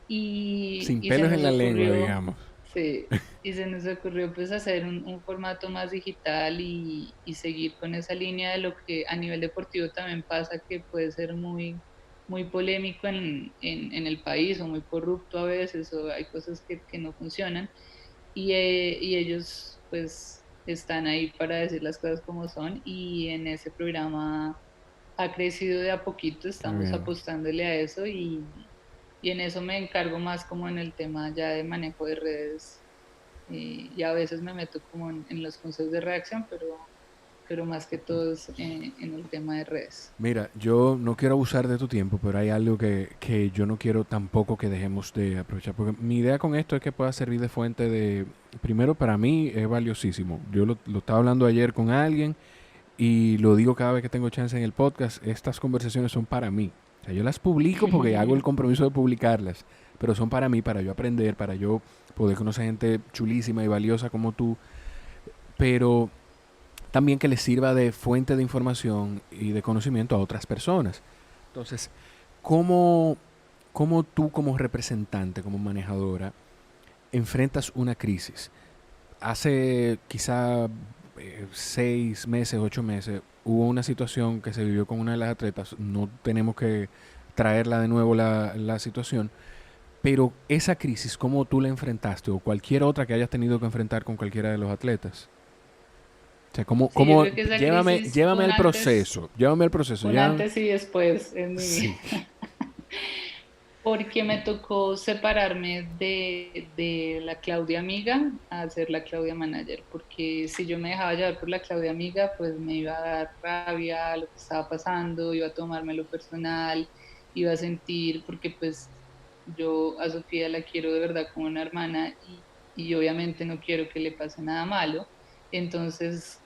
Sin y se pelos en nos la lengua, ocurrió, digamos. sí, y se nos ocurrió pues hacer un formato más digital y seguir con esa línea de lo que a nivel deportivo también pasa, que puede ser muy polémico en el país o muy corrupto a veces, o hay cosas que no funcionan y ellos pues están ahí para decir las cosas como son y en ese programa ha crecido de a poquito, Muy estamos bien. apostándole a eso y en eso me encargo más como en el tema ya de manejo de redes y a veces me meto como en los consejos de reacción, pero más que todo es en el tema de redes. Mira, yo no quiero abusar de tu tiempo, pero hay algo que yo no quiero tampoco que dejemos de aprovechar, porque mi idea con esto es que pueda servir de fuente de, primero para mí es valiosísimo. Yo lo estaba hablando ayer con alguien y lo digo cada vez que tengo chance en el podcast, estas conversaciones son para mí. O sea, yo las publico porque hago el compromiso de publicarlas, pero son para mí, para yo aprender, para yo poder conocer gente chulísima y valiosa como tú, pero también que les sirva de fuente de información y de conocimiento a otras personas. Entonces, ¿cómo, cómo tú como representante, como manejadora, enfrentas una crisis? Hace quizá 6 meses, 8 meses, hubo una situación que se vivió con una de las atletas. No tenemos que traerla de nuevo la situación, pero esa crisis, ¿cómo tú la enfrentaste? O cualquier otra que hayas tenido que enfrentar con cualquiera de los atletas. O sea, Sí, yo creo que esa crisis llévame al proceso, llévame al proceso, un ya. antes y después en mi vida. Sí. Porque me tocó separarme de la Claudia amiga a ser la Claudia manager, porque si yo me dejaba llevar por la Claudia amiga, pues me iba a dar rabia lo que estaba pasando, iba a tomármelo personal, iba a sentir, porque pues yo a Sofía la quiero de verdad como una hermana y obviamente no quiero que le pase nada malo. Entonces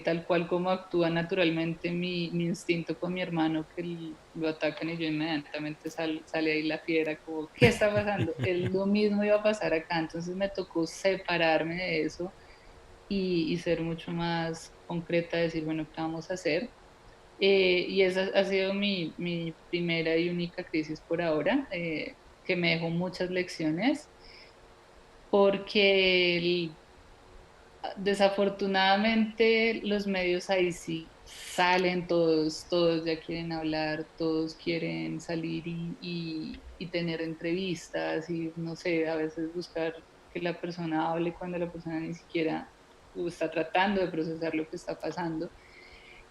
tal cual como actúa naturalmente mi instinto con mi hermano, que lo atacan y yo inmediatamente sale ahí la fiera, como, ¿qué está pasando? Lo mismo iba a pasar acá, entonces me tocó separarme de eso y ser mucho más concreta, decir, bueno, ¿qué vamos a hacer? Y esa ha sido mi primera y única crisis por ahora, que me dejó muchas lecciones, porque desafortunadamente los medios ahí sí salen todos ya quieren hablar, todos quieren salir y tener entrevistas y no sé, a veces buscar que la persona hable cuando la persona ni siquiera está tratando de procesar lo que está pasando.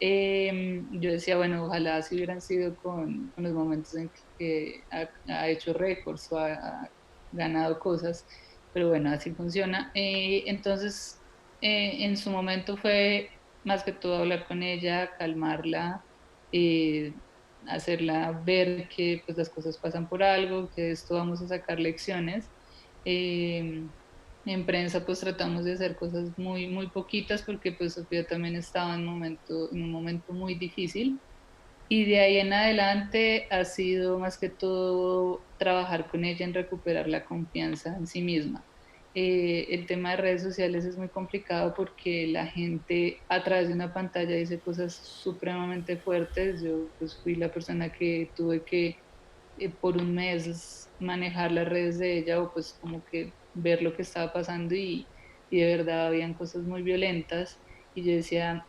Yo decía, bueno, ojalá si hubieran sido con los momentos en que ha hecho récords o ha ganado cosas, pero bueno, así funciona. Entonces, en su momento fue más que todo hablar con ella, calmarla, eh, hacerla ver que pues las cosas pasan por algo, que de esto vamos a sacar lecciones. Eh, en prensa pues tratamos de hacer cosas muy poquitas porque pues Sofía también estaba en un momento muy difícil y de ahí en adelante ha sido más que todo trabajar con ella en recuperar la confianza en sí misma. El tema de redes sociales es muy complicado porque la gente a través de una pantalla dice cosas supremamente fuertes. Yo pues fui la persona que tuve que por un mes manejar las redes de ella o pues como que ver lo que estaba pasando y de verdad habían cosas muy violentas y yo decía,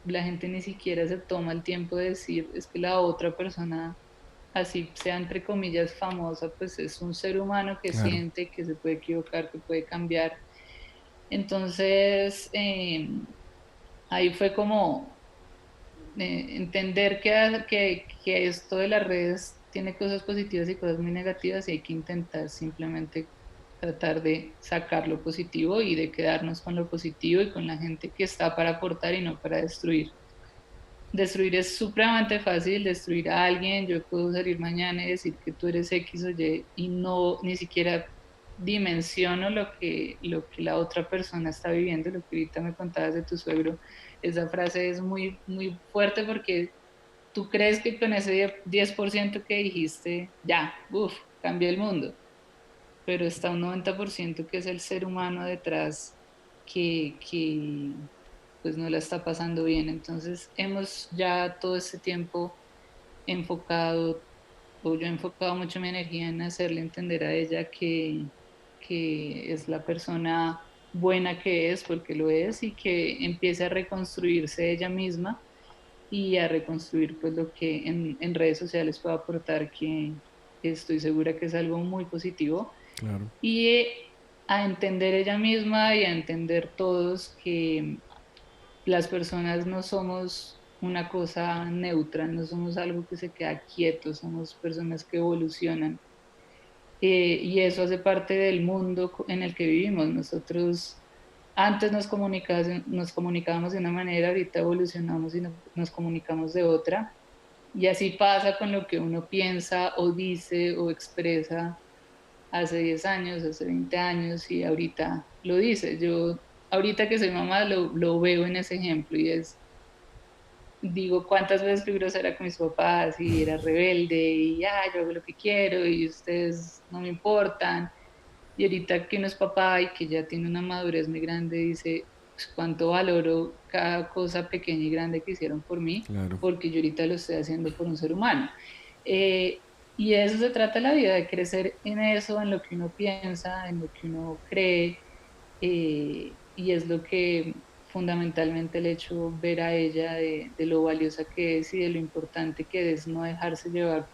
la gente ni siquiera se toma el tiempo de decir, es que la otra persona, así sea entre comillas famosa, pues es un ser humano que Claro, siente, que se puede equivocar, que puede cambiar. Entonces, ahí fue como entender que esto de las redes tiene cosas positivas y cosas muy negativas y hay que intentar simplemente tratar de sacar lo positivo y de quedarnos con lo positivo y con la gente que está para aportar y no para destruir. Destruir es supremamente fácil, destruir a alguien, yo puedo salir mañana y decir que tú eres X o Y no ni siquiera dimensiono lo que la otra persona está viviendo, lo que ahorita me contabas de tu suegro, esa frase es muy, muy fuerte porque tú crees que con ese 10% que dijiste, ya, uff, cambió el mundo, pero está un 90% que es el ser humano detrás que pues no la está pasando bien. Entonces hemos ya todo este tiempo enfocado, o yo he enfocado mucho mi energía en hacerle entender a ella que es la persona buena que es, porque lo es, y que empiece a reconstruirse ella misma y a reconstruir pues lo que en redes sociales puedo aportar, que estoy segura que es algo muy positivo claro. y a entender ella misma y a entender todos que las personas no somos una cosa neutra, no somos algo que se queda quieto, somos personas que evolucionan. Y eso hace parte del mundo en el que vivimos. Nosotros antes nos comunicábamos de una manera, ahorita evolucionamos y nos comunicamos de otra. Y así pasa con lo que uno piensa o dice o expresa hace 10 años, hace 20 años y ahorita lo dice. Yo ahorita que soy mamá lo veo en ese ejemplo y es, digo, cuántas veces fui grosera con mis papás y era rebelde y yo hago lo que quiero y ustedes no me importan. Y ahorita que uno es papá y que ya tiene una madurez muy grande, dice, pues, cuánto valoro cada cosa pequeña y grande que hicieron por mí, Claro. porque yo ahorita lo estoy haciendo por un ser humano. Y de eso se trata la vida, de crecer en eso, en lo que uno piensa, en lo que uno cree, y es lo que fundamentalmente le hecho ver a ella de lo valiosa que es y de lo importante que es no dejarse llevar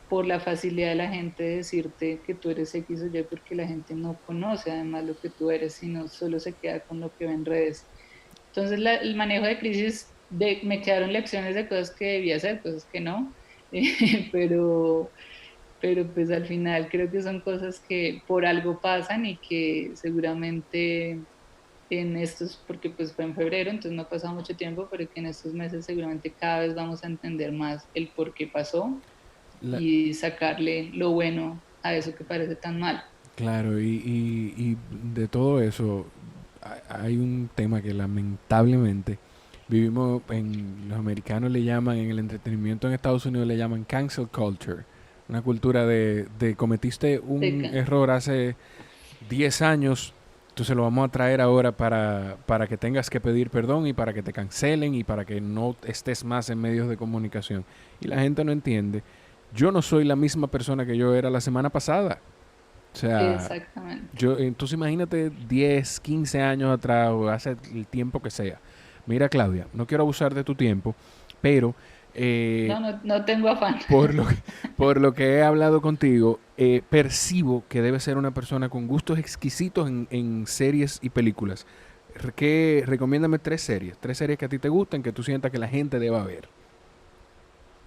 por la facilidad de la gente de decirte que tú eres X o Y porque la gente no conoce además lo que tú eres, sino solo se queda con lo que ve en redes. Entonces el manejo de crisis, me quedaron lecciones de cosas que debía hacer, cosas que no, pero, pero pues al final creo que son cosas que por algo pasan y que seguramente en estos, porque pues fue en febrero, entonces no ha pasado mucho tiempo, pero que en estos meses seguramente cada vez vamos a entender más el por qué pasó La- y sacarle lo bueno a eso que parece tan mal. claro, y de todo eso hay un tema que lamentablemente vivimos en, los americanos le llaman, en el entretenimiento en Estados Unidos le llaman cancel culture, una cultura de cometiste un Seca. error hace 10 años, entonces lo vamos a traer ahora para que tengas que pedir perdón y para que te cancelen y para que no estés más en medios de comunicación. Y la gente no entiende. Yo no soy la misma persona que yo era la semana pasada. O sea, Exactamente. yo, entonces imagínate 10 15 años atrás o hace el tiempo que sea. Mira, Claudia, no quiero abusar de tu tiempo, pero eh, No, no, no tengo afán. por lo, por lo que he hablado contigo, percibo que debe ser una persona con gustos exquisitos en series y películas. Recomiéndame tres series que a ti te gusten, que tú sientas que la gente deba ver.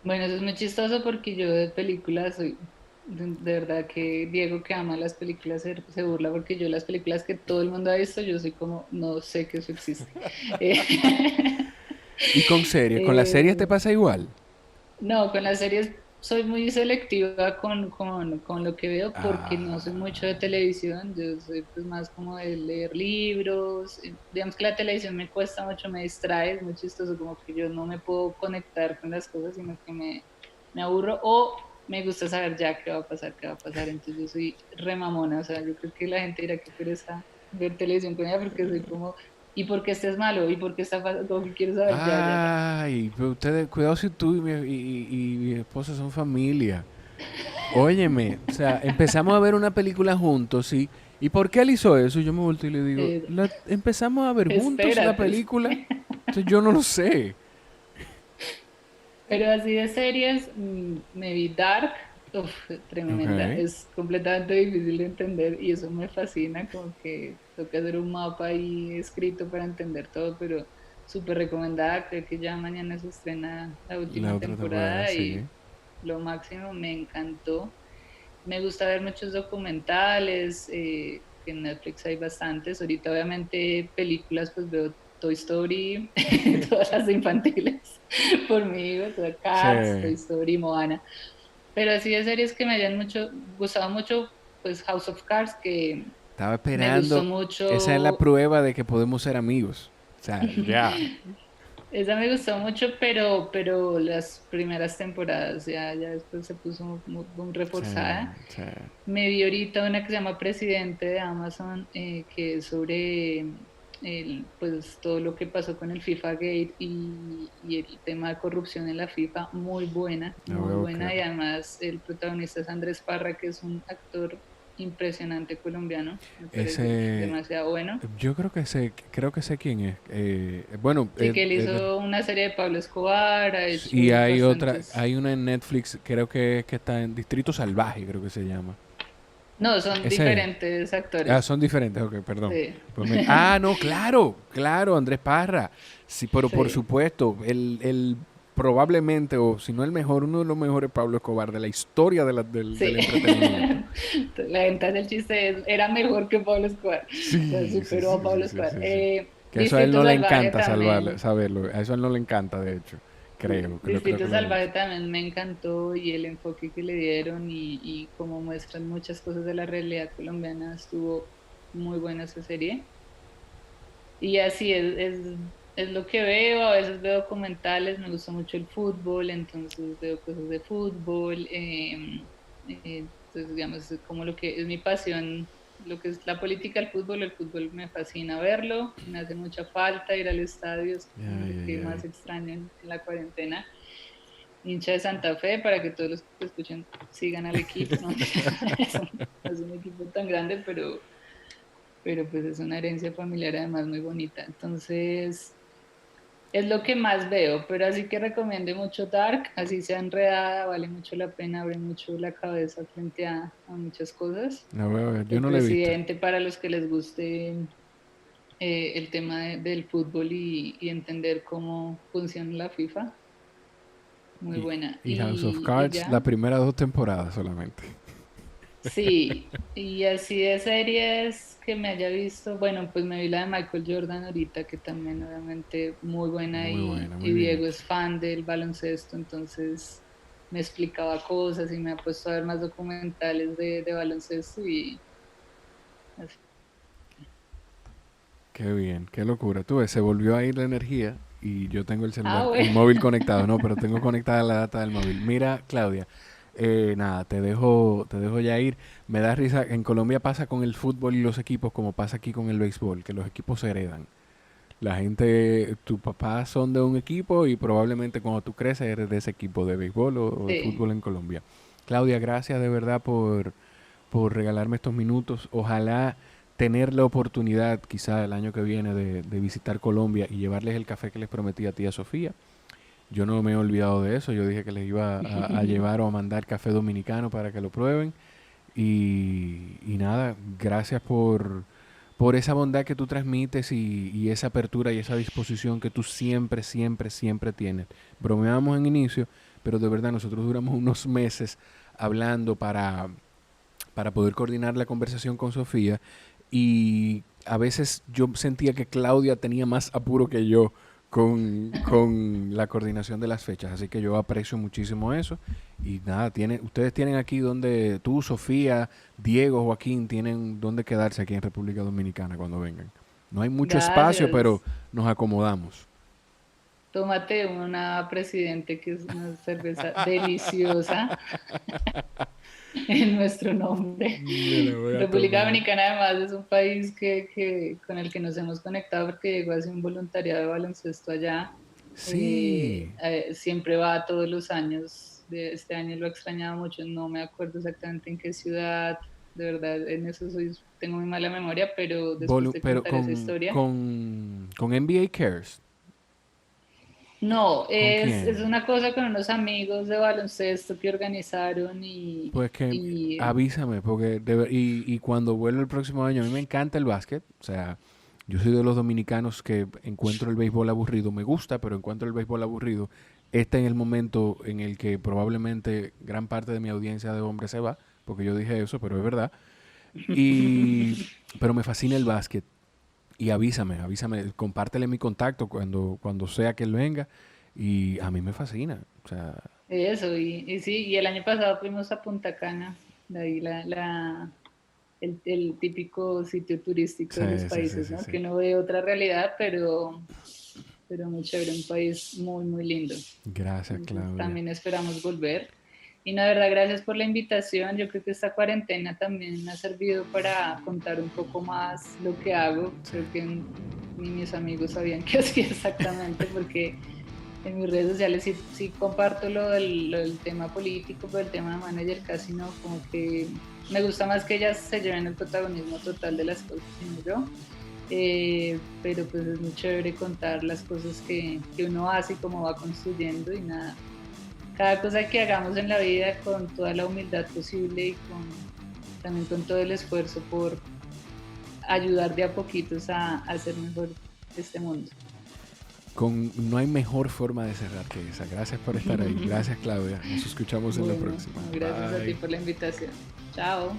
Bueno, eso es muy chistoso porque yo de películas soy, de verdad que Diego que ama las películas se burla porque yo las películas que todo el mundo ha visto, yo soy como, no sé que eso existe. Eh, Y con series, con las series te eh, pasa igual. No, con las series soy muy selectiva con lo que veo porque no soy mucho de Ah, televisión, yo soy pues más como de leer libros, digamos que la televisión me cuesta mucho, me distrae, es muy chistoso, como que yo no me puedo conectar con las cosas, sino que me aburro o me gusta saber ya qué va a pasar, entonces yo soy remamona, o sea, yo creo que la gente dirá que pereza ver televisión con ella porque soy como, ¿y por qué este es malo? ¿Y por qué está pasando? Como que quiero saber ya, ya, ya. ay, pero ustedes, cuidado si tú y mi esposa son familia. Óyeme, o sea, empezamos a ver una película juntos, ¿y por qué él hizo eso? Y yo me volteo y le digo, Eh, empezamos a ver juntos la espérate. película. Entonces yo no lo sé. Pero así de series, me vi Dark, uf, Ok. tremenda, es completamente difícil de entender y eso me fascina, como que toca hacer un mapa ahí escrito para entender todo, pero súper recomendada, creo que ya mañana se estrena la La última otra temporada, temporada sí. y lo máximo, me encantó. Me gusta ver muchos documentales, que en Netflix hay bastantes. Ahorita obviamente películas, pues veo Toy Story, todas las infantiles por mí, o sea, Sí. Cars, Toy Story, Moana. Pero así de series que me hayan gustado mucho, pues House of Cards, que Estaba me gustó esperando. Esa es la mucho. prueba de que podemos ser amigos. O sea, ya. Esa me gustó mucho, pero las primeras temporadas ya después se puso muy Sí, reforzada. sí. Me vi ahorita una que se llama Presidente de Amazon, que es sobre pues todo lo que pasó con el FIFA Gate y el tema de corrupción en la FIFA. La voy Muy a buena buscar. y además el protagonista es Andrés Parra, que es un actor impresionante colombiano. Me parece Ese. demasiado bueno. Yo creo que sé quién es. Bueno, Sí, que él hizo una serie de Pablo Escobar, ha y hecho hay otra, bastantes. hay una en Netflix, creo que está en Distrito Salvaje, creo que se llama. No, son Ese. diferentes Ah, actores. son diferentes, ok, perdón. Sí, Pues no, claro, claro, Andrés Parra. Sí, pero por sí. supuesto, el probablemente, o si no el mejor, uno de los mejores Pablo Escobar de la historia del Sí. entretenimiento. La ventaja del chiste era mejor que Pablo Escobar. O sea, Sí, sí, superó sí, a sí, Pablo sí, Escobar. sí, sí. Que eso a él Distrito no le Salvaje encanta también. saberlo. A eso a él no le encanta, de hecho. Sí, Creo Distrito que lo ha Salvaje dicho. también me encantó y el enfoque que le dieron y cómo muestran muchas cosas de la realidad colombiana, estuvo muy buena esa serie. Y así es lo que veo, a veces veo documentales, me gusta mucho el fútbol, entonces veo cosas de fútbol, entonces digamos, es como lo que es mi pasión, lo que es la política el fútbol me fascina verlo, me hace mucha falta ir al estadio, es como Ay, lo ay, que ay. más extraño en la cuarentena. Hincha de Santa Fe para que todos los que escuchen sigan al equipo, ¿no? No es un equipo tan grande, pero pues es una herencia familiar además muy bonita. Entonces, es lo que más veo, pero así que recomiendo mucho Dark, así sea enredada, vale mucho la pena, abre mucho la cabeza frente a muchas cosas. La voy a ver. Yo El no la he visto. presidente, para los que les guste el tema del fútbol y entender cómo funciona la FIFA, muy Y, buena. y House of Y Cards, la ya, primera dos temporadas solamente. sí, y así de series que me haya visto, bueno, pues me vi la de Michael Jordan ahorita, que también obviamente muy buena Muy buena, muy y bien Diego hecha. es fan del baloncesto, entonces me explicaba cosas y me ha puesto a ver más documentales de baloncesto y así. Qué bien, qué locura. Tú ves, se volvió a ir la energía y yo tengo el Ah, celular, el bueno, móvil conectado, no, pero tengo conectada la data del móvil. Mira, Claudia, nada, te dejo ya ir. Me da risa, en Colombia pasa con el fútbol y los equipos como pasa aquí con el béisbol, que los equipos se heredan. La gente, tus papás son de un equipo y probablemente cuando tú creces eres de ese equipo de béisbol o de sí, fútbol en Colombia. Claudia, gracias de verdad por regalarme estos minutos. Ojalá tener la oportunidad, quizá el año que viene, de visitar Colombia y llevarles el café que les prometí a tía Sofía. Yo no me he olvidado de eso. Yo dije que les iba a llevar o a mandar café dominicano para que lo prueben. Y nada, gracias por esa bondad que tú transmites y esa apertura y esa disposición que tú siempre, siempre, siempre tienes. Bromeábamos en inicio, pero de verdad nosotros duramos unos meses hablando para poder coordinar la conversación con Sofía y a veces yo sentía que Claudia tenía más apuro que yo con la coordinación de las fechas, así que yo aprecio muchísimo eso y nada, ustedes tienen aquí donde tú, Sofía, Diego, Joaquín, tienen donde quedarse aquí en República Dominicana cuando vengan. No hay mucho espacio, pero gracias. nos acomodamos. Tómate una Presidente, que es una cerveza deliciosa en nuestro nombre. Me la voy a República tomar. Dominicana además es un país con el que nos hemos conectado porque llegó a hacer un voluntariado de baloncesto allá. Sí. Siempre va todos los años de este año lo he extrañado mucho, no me acuerdo exactamente en qué ciudad, de verdad, en eso tengo muy mala memoria, pero después te Pero contaré esa historia. con NBA Cares. No, ¿Con es quién? una cosa con unos amigos de baloncesto que organizaron Pues que y avísame, porque y cuando vuelva el próximo año, a mí me encanta el básquet. O sea, yo soy de los dominicanos que encuentro el béisbol aburrido. Me gusta, pero encuentro el béisbol aburrido. Este en el momento en el que probablemente gran parte de mi audiencia de hombres se va, porque yo dije eso, pero es verdad. Y, pero me fascina el básquet. Y avísame, compártele mi contacto cuando sea que él venga. Y a mí me fascina. O sea, eso, y sí, y el año pasado fuimos a Punta Cana, de ahí el típico sitio turístico sí, de los sí, sí, países, sí, ¿no? sí. Que no ve otra realidad, pero muy chévere, un país muy, muy lindo. Gracias, Entonces Claudia. también esperamos volver. Y no, de verdad, gracias por la invitación. Yo creo que esta cuarentena también me ha servido para contar un poco más lo que hago. Sí. Creo que ni mis amigos sabían qué hacía exactamente, porque en mis redes sociales sí comparto lo del tema político, pero el tema de manager casi no, como que me gusta más que ellas se lleven el protagonismo total de las cosas, sino yo. Pero pues es muy chévere contar las cosas que uno hace y cómo va construyendo y nada. Cada cosa que hagamos en la vida con toda la humildad posible y también con todo el esfuerzo por ayudar de a poquitos a hacer mejor este mundo. No hay mejor forma de cerrar que esa. Gracias por estar ahí. Gracias, Claudia. Nos escuchamos en la Bueno, próxima. gracias a ti Bye. por la invitación. Chao.